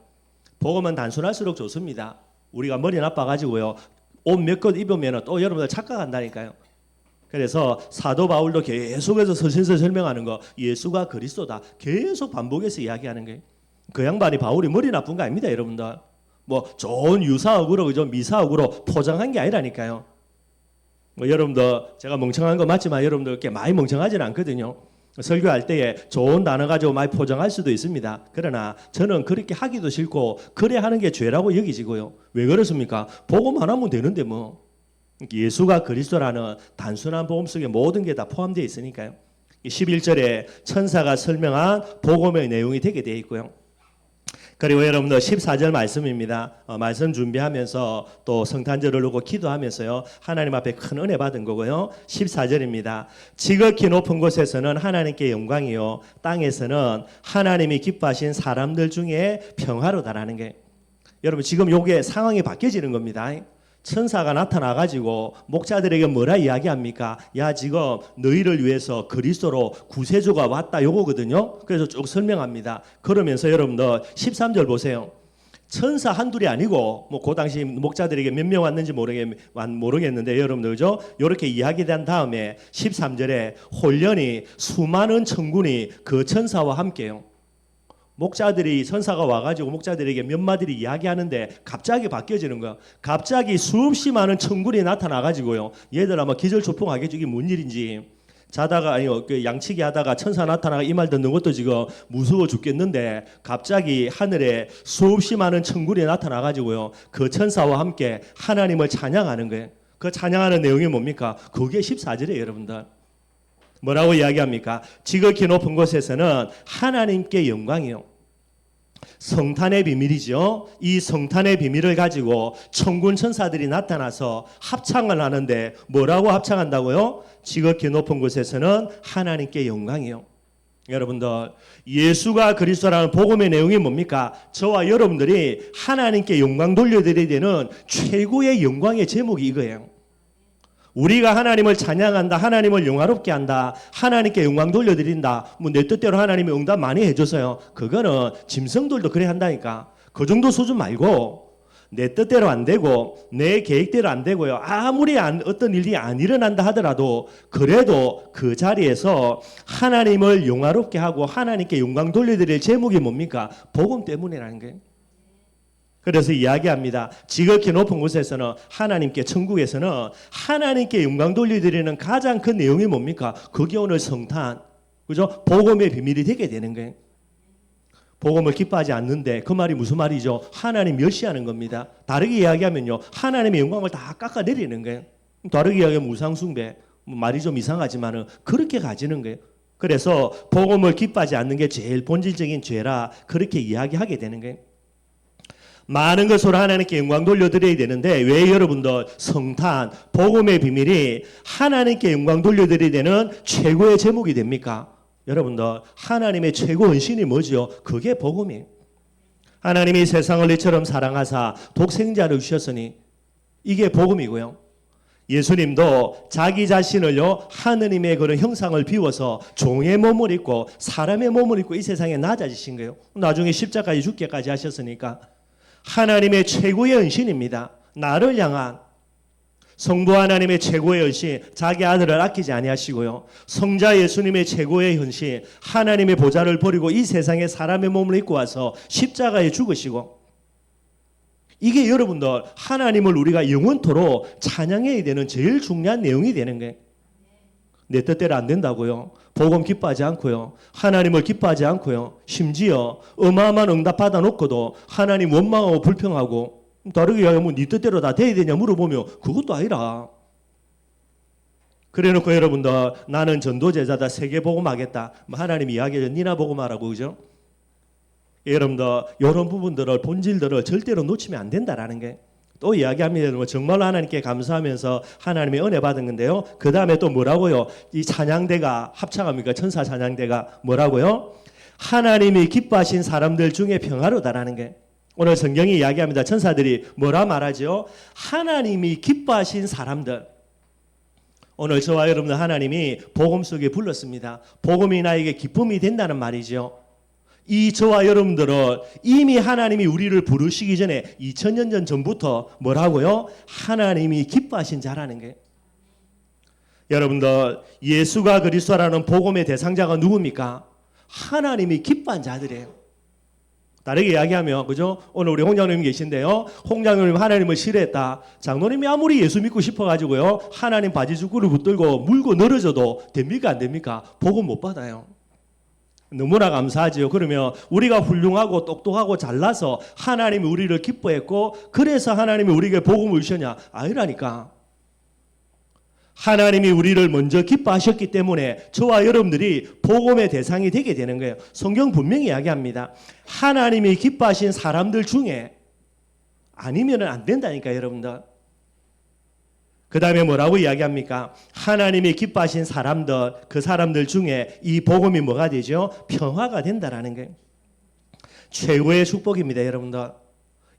복음은 단순할수록 좋습니다. 우리가 머리 나빠가지고요, 옷 몇 것 입으면 또 여러분들 착각한다니까요. 그래서 사도 바울도 계속해서 서신서 설명하는 거, 예수가 그리스도다, 계속 반복해서 이야기하는 거예요. 그 양반이 바울이 머리 나쁜 거 아닙니다, 여러분들. 뭐 좋은 유사어구로, 그죠, 미사어구로 포장한 게 아니라니까요. 뭐 여러분들, 제가 멍청한 거 맞지만 여러분들 그렇게 많이 멍청하지는 않거든요. 설교할 때에 좋은 단어 가지고 많이 포장할 수도 있습니다. 그러나 저는 그렇게 하기도 싫고 그래 하는 게 죄라고 여기지고요. 왜 그렇습니까? 복음 하나면 되는데 뭐. 예수가 그리스도라는 단순한 복음 속에 모든 게 다 포함되어 있으니까요. 11절에 천사가 설명한 복음의 내용이 되게 되어 있고요. 그리고 여러분들 14절 말씀입니다. 말씀 준비하면서 또 성탄절을 놓고 기도하면서요, 하나님 앞에 큰 은혜 받은 거고요. 14절입니다. 지극히 높은 곳에서는 하나님께 영광이요, 땅에서는 하나님이 기뻐하신 사람들 중에 평화로다라는 게, 여러분 지금 요게 상황이 바뀌어지는 겁니다. 천사가 나타나가지고 목자들에게 뭐라 이야기합니까? 야, 지금 너희를 위해서 그리스도로 구세주가 왔다, 요거거든요. 그래서 쭉 설명합니다. 그러면서 여러분들 13절 보세요. 천사 한둘이 아니고 뭐 그 당시 목자들에게 몇 명 왔는지 모르겠는데 여러분들, 그죠? 이렇게 이야기된 다음에 13절에 홀연히 수많은 천군이 그 천사와 함께요. 목자들이, 천사가 와가지고 목자들에게 몇 마디를 이야기하는데 갑자기 바뀌어지는 거야. 갑자기 수없이 많은 천군이 나타나가지고요, 얘들 아마 기절초풍하겠죠. 이게 뭔 일인지. 자다가, 양치기 하다가 천사 나타나가 이 말 듣는 것도 지금 무서워 죽겠는데 갑자기 하늘에 수없이 많은 천군이 나타나가지고요, 그 천사와 함께 하나님을 찬양하는 거예요. 그 찬양하는 내용이 뭡니까? 그게 14절이에요, 여러분들. 뭐라고 이야기합니까? 지극히 높은 곳에서는 하나님께 영광이요. 성탄의 비밀이죠. 이 성탄의 비밀을 가지고 천군 천사들이 나타나서 합창을 하는데 뭐라고 합창한다고요? 지극히 높은 곳에서는 하나님께 영광이요. 여러분들, 예수가 그리스도라는 복음의 내용이 뭡니까? 저와 여러분들이 하나님께 영광 돌려드려야 되는 최고의 영광의 제목이 이거예요. 우리가 하나님을 찬양한다, 하나님을 영화롭게 한다, 하나님께 영광 돌려드린다, 뭐 내 뜻대로 하나님이 응답 많이 해줘서요, 그거는 짐승들도 그래 한다니까. 그 정도 수준 말고 내 뜻대로 안 되고 내 계획대로 안 되고요, 아무리 어떤 일이 안 일어난다 하더라도 그래도 그 자리에서 하나님을 영화롭게 하고 하나님께 영광 돌려드릴 제목이 뭡니까? 복음 때문이라는 거예요. 그래서 이야기합니다. 지극히 높은 곳에서는, 하나님께, 천국에서는 하나님께 영광 돌려드리는 가장 큰 내용이 뭡니까? 그게 오늘 성탄, 그죠? 복음의 비밀이 되게 되는 거예요. 복음을 기뻐하지 않는데 그 말이 무슨 말이죠? 하나님 멸시하는 겁니다. 다르게 이야기하면요, 하나님의 영광을 다 깎아내리는 거예요. 다르게 이야기하면 우상숭배, 말이 좀 이상하지만은 그렇게 가지는 거예요. 그래서 복음을 기뻐하지 않는 게 제일 본질적인 죄라 그렇게 이야기하게 되는 거예요. 많은 것으로 하나님께 영광 돌려드려야 되는데 왜 여러분들 성탄, 복음의 비밀이 하나님께 영광 돌려드려야 되는 최고의 제목이 됩니까? 여러분들, 하나님의 최고 헌신이 뭐죠? 그게 복음이에요. 하나님이 세상을 이처럼 사랑하사 독생자를 주셨으니 이게 복음이고요. 예수님도 자기 자신을요, 하느님의 그런 형상을 비워서 종의 몸을 입고 사람의 몸을 입고 이 세상에 낮아지신 거예요. 나중에 십자가에 죽기까지 하셨으니까 하나님의 최고의 헌신입니다. 나를 향한 성부 하나님의 최고의 헌신, 자기 아들을 아끼지 아니하시고요, 성자 예수님의 최고의 헌신, 하나님의 보좌를 버리고 이 세상에 사람의 몸을 입고 와서 십자가에 죽으시고, 이게 여러분들 하나님을 우리가 영원토록 찬양해야 되는 제일 중요한 내용이 되는 거예요. 내 뜻대로 안 된다고요, 복음 기뻐하지 않고요, 하나님을 기뻐하지 않고요, 심지어 어마어마한 응답 받아놓고도 하나님 원망하고 불평하고, 다르게 이야기하면 네 뜻대로 다 돼야 되냐 물어보면 그것도 아니라. 그래놓고 여러분들, 나는 전도제자다, 세계 복음하겠다, 하나님이 이야기하죠. 니나 복음하라고, 그죠? 여러분들, 이런 부분들을, 본질들을 절대로 놓치면 안 된다라는 게 또 이야기합니다. 정말로 하나님께 감사하면서 하나님의 은혜 받은 건데요, 그 다음에 또 뭐라고요? 이 찬양대가 합창합니까? 천사 찬양대가 뭐라고요? 하나님이 기뻐하신 사람들 중에 평화로다라는 게, 오늘 성경이 이야기합니다. 천사들이 뭐라 말하죠? 하나님이 기뻐하신 사람들. 오늘 저와 여러분들 하나님이 복음 속에 불렀습니다. 복음이 나에게 기쁨이 된다는 말이죠. 이 저와 여러분들은 이미 하나님이 우리를 부르시기 전에 2000년 전부터 뭐라고요? 하나님이 기뻐하신 자라는 거예요. 여러분들 예수가 그리스도라는 복음의 대상자가 누굽니까? 하나님이 기뻐한 자들이에요. 다르게 이야기하면 그죠? 오늘 우리 홍장로님 계신데요. 홍장로님 하나님을 싫어했다. 장로님이 아무리 예수 믿고 싶어가지고요. 하나님 바지 주꾸를 붙들고 물고 늘어져도 됩니까 안 됩니까? 복음 못 받아요. 너무나 감사하지요. 그러면 우리가 훌륭하고 똑똑하고 잘나서 하나님이 우리를 기뻐했고 그래서 하나님이 우리에게 복음을 주셨냐? 아니라니까. 하나님이 우리를 먼저 기뻐하셨기 때문에 저와 여러분들이 복음의 대상이 되게 되는 거예요. 성경 분명히 이야기합니다. 하나님이 기뻐하신 사람들 중에 아니면 안 된다니까 여러분들. 그 다음에 뭐라고 이야기합니까? 하나님이 기뻐하신 사람들, 그 사람들 중에 이 복음이 뭐가 되죠? 평화가 된다라는 거예요. 최고의 축복입니다 여러분들.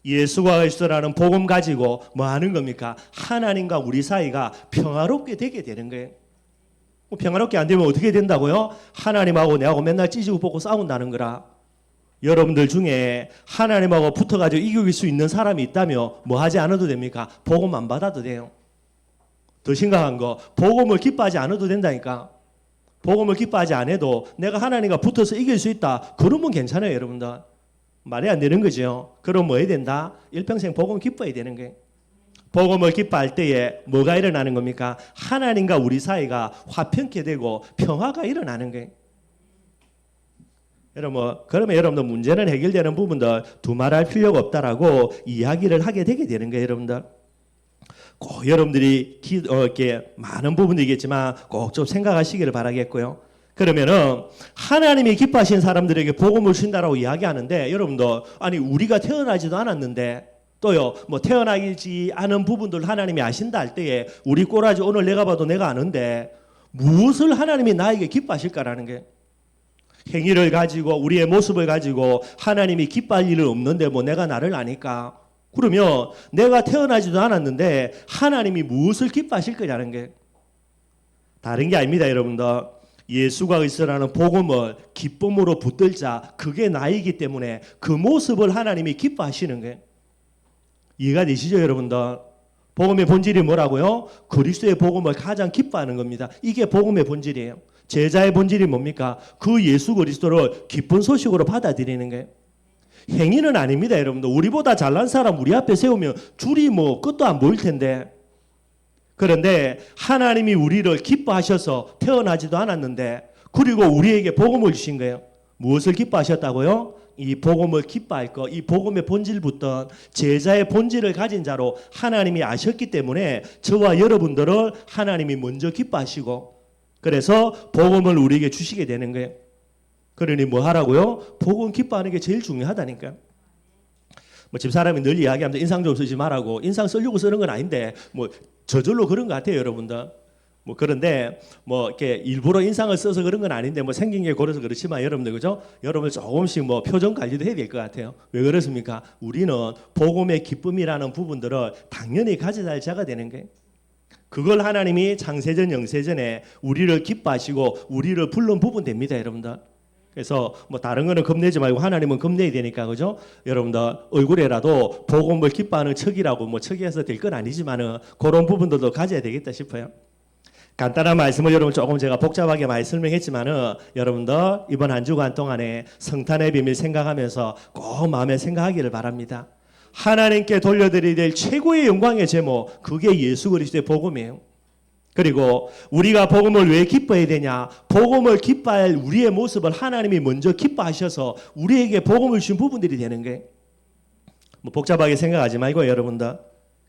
예수가 그리스도라는 복음 가지고 뭐 하는 겁니까? 하나님과 우리 사이가 평화롭게 되게 되는 거예요. 평화롭게 안 되면 어떻게 된다고요? 하나님하고 내하고 맨날 찌지고 볶고 싸운다는 거라. 여러분들 중에 하나님하고 붙어가지고 이길 수 있는 사람이 있다면 뭐 하지 않아도 됩니까? 복음 안 받아도 돼요. 더 심각한 거 복음을 기뻐하지 않아도 된다니까. 복음을 기뻐하지 않아도 내가 하나님과 붙어서 이길 수 있다. 그러면 괜찮아요 여러분들. 말이 안 되는 거죠. 그럼 뭐 해야 된다? 일평생 복음 기뻐해야 되는 거예요. 복음을 기뻐할 때에 뭐가 일어나는 겁니까? 하나님과 우리 사이가 화평케 되고 평화가 일어나는 거예요. 여러분, 그러면 여러분들 문제는 해결되는 부분들 두말할 필요가 없다라고 이야기를 하게 되게 되는 거예요, 여러분들. 꼭 여러분들이 이렇게 많은 부분이겠지만 꼭 좀 생각하시기를 바라겠고요. 그러면은 하나님이 기뻐하신 사람들에게 복음을 주신다라고 이야기하는데 여러분들 아니 우리가 태어나지도 않았는데 또요 뭐 태어나지 않은 부분들 하나님이 아신다 할 때에 우리 꼬라지 오늘 내가 봐도 내가 아는데 무엇을 하나님이 나에게 기뻐하실까라는 게 행위를 가지고 우리의 모습을 가지고 하나님이 기뻐할 일은 없는데 뭐 내가 나를 아니까 그러면 내가 태어나지도 않았는데 하나님이 무엇을 기뻐하실 거냐는 게 다른 게 아닙니다 여러분들. 예수가 그리스도라는 복음을 기쁨으로 붙들 자 그게 나이기 때문에 그 모습을 하나님이 기뻐하시는 거예요. 이해가 되시죠 여러분들? 복음의 본질이 뭐라고요? 그리스도의 복음을 가장 기뻐하는 겁니다. 이게 복음의 본질이에요. 제자의 본질이 뭡니까? 그 예수 그리스도를 기쁜 소식으로 받아들이는 거예요. 행위는 아닙니다 여러분들. 우리보다 잘난 사람 우리 앞에 세우면 줄이 뭐 끝도 안 보일 텐데 그런데 하나님이 우리를 기뻐하셔서 태어나지도 않았는데 그리고 우리에게 복음을 주신 거예요. 무엇을 기뻐하셨다고요? 이 복음을 기뻐할 것, 이 복음의 본질부터 제자의 본질을 가진 자로 하나님이 아셨기 때문에 저와 여러분들을 하나님이 먼저 기뻐하시고 그래서 복음을 우리에게 주시게 되는 거예요. 그러니 뭐 하라고요? 복음 기뻐하는 게 제일 중요하다니까요. 뭐 집사람이 늘 이야기합니다. 인상 좀 쓰지 말라고. 인상 쓰려고 쓰는 건 아닌데 뭐 저절로 그런 것 같아요, 여러분들. 뭐 그런데 뭐 이렇게 일부러 인상을 써서 그런 건 아닌데 뭐 생긴 게 그래서 그렇지만 여러분들 그죠? 여러분 조금씩 뭐 표정 관리도 해야 될 것 같아요. 왜 그렇습니까? 우리는 복음의 기쁨이라는 부분들을 당연히 가져야 할 자가 되는 거예요. 그걸 하나님이 창세전 영세전에 우리를 기뻐하시고 우리를 부른 부분 됩니다, 여러분들. 그래서 뭐 다른 거는 겁내지 말고 하나님은 겁내야 되니까 그죠? 여러분들 얼굴에라도 복음을 기뻐하는 척이라고 뭐 척이어서 될 건 아니지만은 그런 부분들도 가져야 되겠다 싶어요. 간단한 말씀을 여러분 조금 제가 복잡하게 많이 설명했지만은 여러분들 이번 한 주간 동안에 성탄의 비밀 생각하면서 꼭 마음에 생각하기를 바랍니다. 하나님께 돌려드려야 될 최고의 영광의 제목 그게 예수 그리스도의 복음이에요. 그리고 우리가 복음을 왜 기뻐해야 되냐? 복음을 기뻐할 우리의 모습을 하나님이 먼저 기뻐하셔서 우리에게 복음을 주신 부분들이 되는 게 뭐 복잡하게 생각하지 말고 여러분들.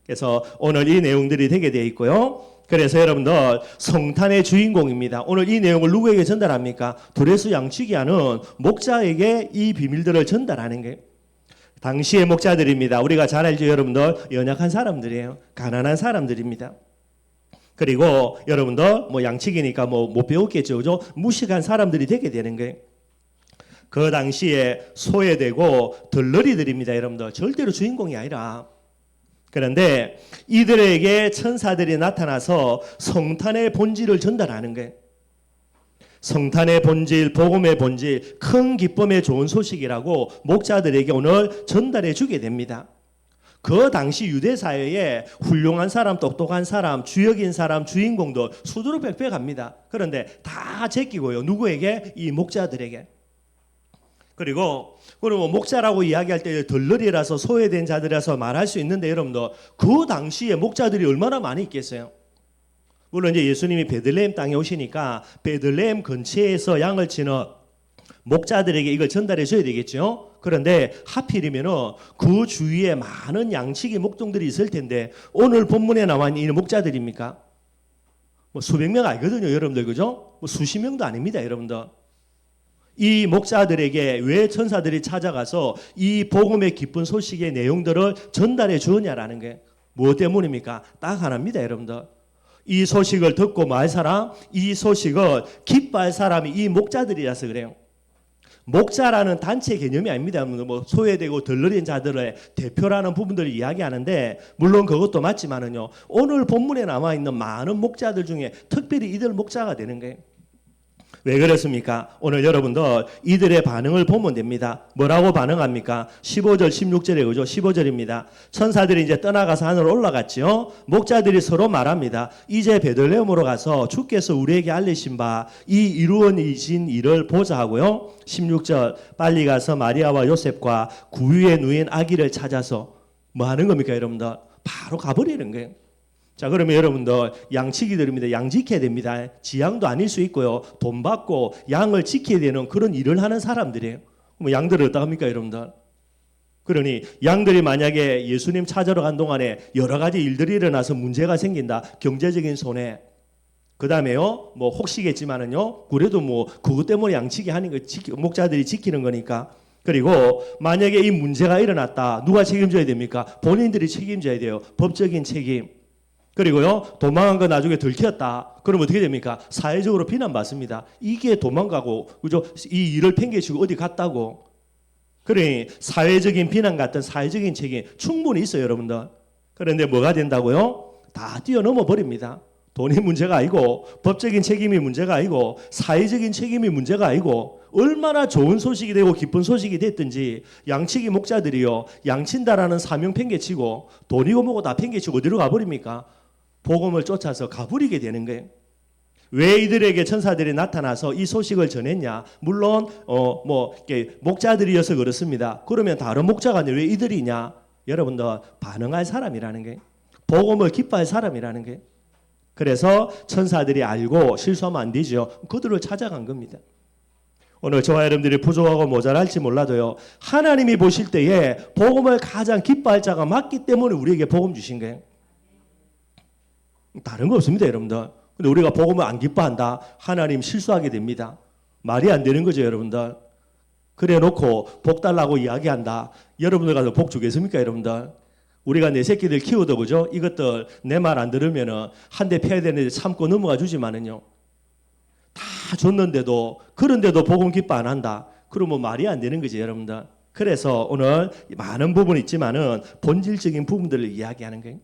그래서 오늘 이 내용들이 되게 되어 있고요. 그래서 여러분들 성탄의 주인공입니다. 오늘 이 내용을 누구에게 전달합니까? 두레스 양치기 하는 목자에게 이 비밀들을 전달하는 게 당시의 목자들입니다. 우리가 잘 알죠 여러분들. 연약한 사람들이에요. 가난한 사람들입니다. 그리고 여러분들 뭐 양치기니까 뭐 못 배웠겠죠, 그죠? 무식한 사람들이 되게 되는 거예요. 그 당시에 소외되고 덜러리들입니다. 여러분들 절대로 주인공이 아니라. 그런데 이들에게 천사들이 나타나서 성탄의 본질을 전달하는 거예요. 성탄의 본질, 복음의 본질, 큰 기쁨의 좋은 소식이라고 목자들에게 오늘 전달해 주게 됩니다. 그 당시 유대 사회에 훌륭한 사람, 똑똑한 사람, 주역인 사람, 주인공도 수두룩백백합니다. 그런데 다 제끼고요. 누구에게? 이 목자들에게. 그리고 목자라고 이야기할 때 덜러리라서 소외된 자들이라서 말할 수 있는데 여러분도 그 당시에 목자들이 얼마나 많이 있겠어요? 물론 이제 예수님이 베들레헴 땅에 오시니까 베들레헴 근처에서 양을 치는 목자들에게 이걸 전달해 줘야 되겠죠. 그런데 하필이면은 그 주위에 많은 양치기 목동들이 있을 텐데 오늘 본문에 나와 있는 이 목자들입니까? 뭐 수백 명 아니거든요, 여러분들. 그죠? 뭐 수십 명도 아닙니다, 여러분들. 이 목자들에게 왜 천사들이 찾아가서 이 복음의 기쁜 소식의 내용들을 전달해 주느냐라는 게 무엇 때문입니까? 딱 하나입니다, 여러분들. 이 소식을 듣고 말 사람, 이 소식을 기뻐할 사람이 이 목자들이라서 그래요. 목자라는 단체 개념이 아닙니다. 뭐 소외되고 덜러린 자들의 대표라는 부분들을 이야기하는데 물론 그것도 맞지만은요. 오늘 본문에 남아 있는 많은 목자들 중에 특별히 이들 목자가 되는 거예요. 왜 그렇습니까? 오늘 여러분들 이들의 반응을 보면 됩니다. 뭐라고 반응합니까? 15절 16절에 그죠? 15절입니다. 천사들이 이제 떠나가서 하늘로 올라갔지요. 목자들이 서로 말합니다. 이제 베들레헴으로 가서 주께서 우리에게 알리신 바 이 이루어진 일을 보자 하고요. 16절 빨리 가서 마리아와 요셉과 구유에 누인 아기를 찾아서 뭐 하는 겁니까 여러분들? 바로 가버리는 거예요. 자, 그러면 여러분들 양치기들입니다. 양 지켜야 됩니다. 지양도 아닐 수 있고요. 돈 받고 양을 지켜야 되는 그런 일을 하는 사람들이에요. 뭐 양들을 어떻게 합니까, 여러분들? 그러니 양들이 만약에 예수님 찾으러 간 동안에 여러 가지 일들이 일어나서 문제가 생긴다. 경제적인 손해. 그다음에요. 뭐 혹시겠지만은요. 그래도 뭐 그것 때문에 양치기 하는 거 목자들이 지키는 거니까. 그리고 만약에 이 문제가 일어났다. 누가 책임져야 됩니까? 본인들이 책임져야 돼요. 법적인 책임. 그리고요, 도망간 거 나중에 들켰다. 그럼 어떻게 됩니까? 사회적으로 비난받습니다. 이게 도망가고, 그죠? 이 일을 팽개치고 어디 갔다고. 그러니 사회적인 비난 같은 사회적인 책임 충분히 있어요, 여러분들. 그런데 뭐가 된다고요? 다 뛰어넘어 버립니다. 돈이 문제가 아니고, 법적인 책임이 문제가 아니고, 사회적인 책임이 문제가 아니고, 얼마나 좋은 소식이 되고 기쁜 소식이 됐든지 양치기 목자들이요, 양친다라는 사명 팽개치고, 돈이고 뭐고 다 팽개치고 어디로 가버립니까? 복음을 쫓아서 가버리게 되는 거예요. 왜 이들에게 천사들이 나타나서 이 소식을 전했냐? 물론 목자들이어서 그렇습니다. 그러면 다른 목자가 아니라 왜 이들이냐? 여러분들 반응할 사람이라는 게 복음을 기뻐할 사람이라는 게 그래서 천사들이 알고 실수하면 안 되죠. 그들을 찾아간 겁니다. 오늘 저와 여러분들이 부족하고 모자랄지 몰라도요. 하나님이 보실 때에 복음을 가장 기뻐할 자가 맞기 때문에 우리에게 복음 주신 거예요. 다른 거 없습니다, 여러분들. 근데 우리가 복음을 안 기뻐한다. 하나님 실수하게 됩니다. 말이 안 되는 거죠, 여러분들. 그래 놓고 복 달라고 이야기한다. 여러분들 가서 복 주겠습니까, 여러분들? 우리가 내 새끼들 키워도 그죠? 이것들 내 말 안 들으면은 한 대 패야 되는데 참고 넘어가 주지만은요. 다 줬는데도 그런데도 복음 기뻐 안 한다. 그러면 말이 안 되는 거죠, 여러분들. 그래서 오늘 많은 부분이 있지만은 본질적인 부분들을 이야기하는 거예요.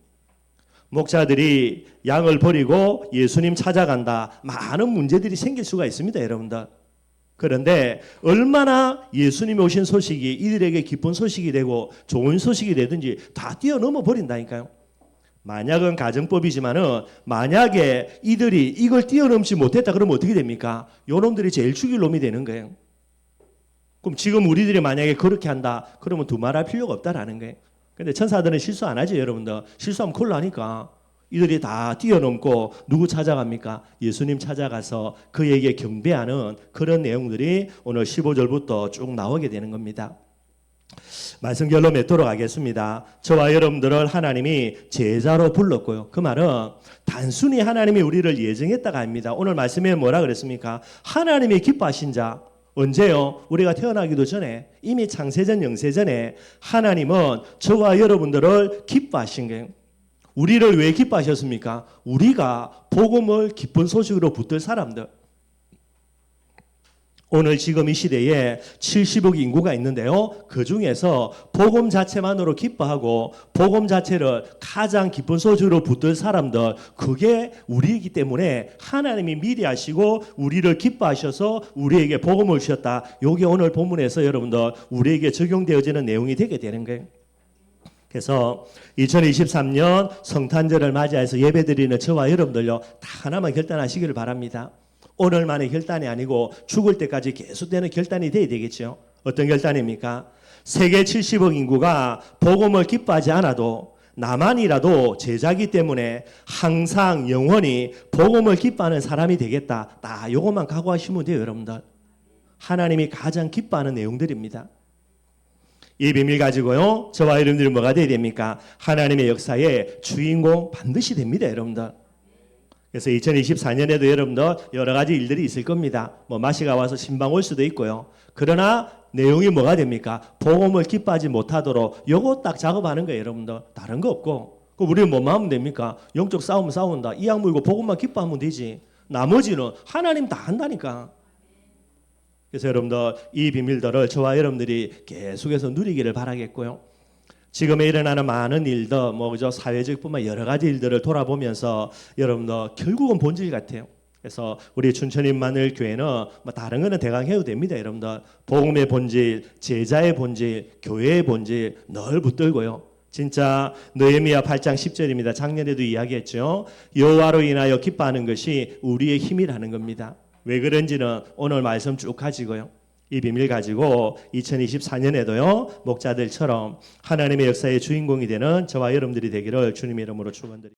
목자들이 양을 버리고 예수님 찾아간다. 많은 문제들이 생길 수가 있습니다, 여러분들. 그런데 얼마나 예수님이 오신 소식이 이들에게 기쁜 소식이 되고 좋은 소식이 되든지 다 뛰어넘어 버린다니까요. 만약은 가정법이지만은 만약에 이들이 이걸 뛰어넘지 못했다 그러면 어떻게 됩니까? 요놈들이 제일 죽일 놈이 되는 거예요. 그럼 지금 우리들이 만약에 그렇게 한다 그러면 두말할 필요가 없다라는 거예요. 근데 천사들은 실수 안 하죠, 여러분들. 실수하면 큰일 나니까. 이들이 다 뛰어넘고 누구 찾아갑니까? 예수님 찾아가서 그에게 경배하는 그런 내용들이 오늘 15절부터 쭉 나오게 되는 겁니다. 말씀 결로 맺도록 하겠습니다. 저와 여러분들을 하나님이 제자로 불렀고요. 그 말은 단순히 하나님이 우리를 예정했다가 아닙니다. 오늘 말씀에 뭐라 그랬습니까? 하나님이 기뻐하신 자. 언제요? 우리가 태어나기도 전에 이미 창세전 영세전에 하나님은 저와 여러분들을 기뻐하신 거예요. 우리를 왜 기뻐하셨습니까? 우리가 복음을 기쁜 소식으로 붙들 사람들. 오늘 지금 이 시대에 70억 인구가 있는데요. 그 중에서 복음 자체만으로 기뻐하고 복음 자체를 가장 기쁜 소식으로 붙들 사람들, 그게 우리이기 때문에 하나님이 미리 하시고 우리를 기뻐하셔서 우리에게 복음을 주셨다. 이게 오늘 본문에서 여러분들 우리에게 적용되어지는 내용이 되게 되는 거예요. 그래서 2023년 성탄절을 맞이해서 예배드리는 저와 여러분들요, 다 하나만 결단하시기를 바랍니다. 오늘만의 결단이 아니고 죽을 때까지 계속되는 결단이 돼야 되겠죠. 어떤 결단입니까? 세계 70억 인구가 복음을 기뻐하지 않아도 나만이라도 제자기 때문에 항상 영원히 복음을 기뻐하는 사람이 되겠다. 딱 이것만 각오하시면 돼요, 여러분들. 하나님이 가장 기뻐하는 내용들입니다. 이 비밀 가지고요, 저와 여러분들이 뭐가 돼야 됩니까? 하나님의 역사의 주인공 반드시 됩니다, 여러분들. 그래서 2024년에도 여러분들 여러 가지 일들이 있을 겁니다. 뭐 마시가 와서 신방 올 수도 있고요. 그러나 내용이 뭐가 됩니까? 복음을 기뻐하지 못하도록 요거 딱 작업하는 거예요, 여러분들. 다른 거 없고. 그럼 우리는 뭐만 하면 됩니까? 영적 싸움 싸운다. 이악 물고 복음만 기뻐하면 되지. 나머지는 하나님 다 한다니까. 그래서 여러분들 이 비밀들을 저와 여러분들이 계속해서 누리기를 바라겠고요. 지금에 일어나는 많은 일들, 그저 사회적뿐만 여러 가지 일들을 돌아보면서 여러분들 결국은 본질 같아요. 그래서 우리 춘천인마늘 교회는 다른 거는 대강 해도 됩니다, 여러분들. 복음의 본질, 제자의 본질, 교회의 본질 늘 붙들고요. 진짜 느헤미야 8장 10절입니다. 작년에도 이야기했죠. 여호와로 인하여 기뻐하는 것이 우리의 힘이라는 겁니다. 왜 그런지는 오늘 말씀 쭉 가지고요. 이 비밀 가지고 2024년에도요, 목자들처럼 하나님의 역사의 주인공이 되는 저와 여러분들이 되기를 주님의 이름으로 축원드립니다.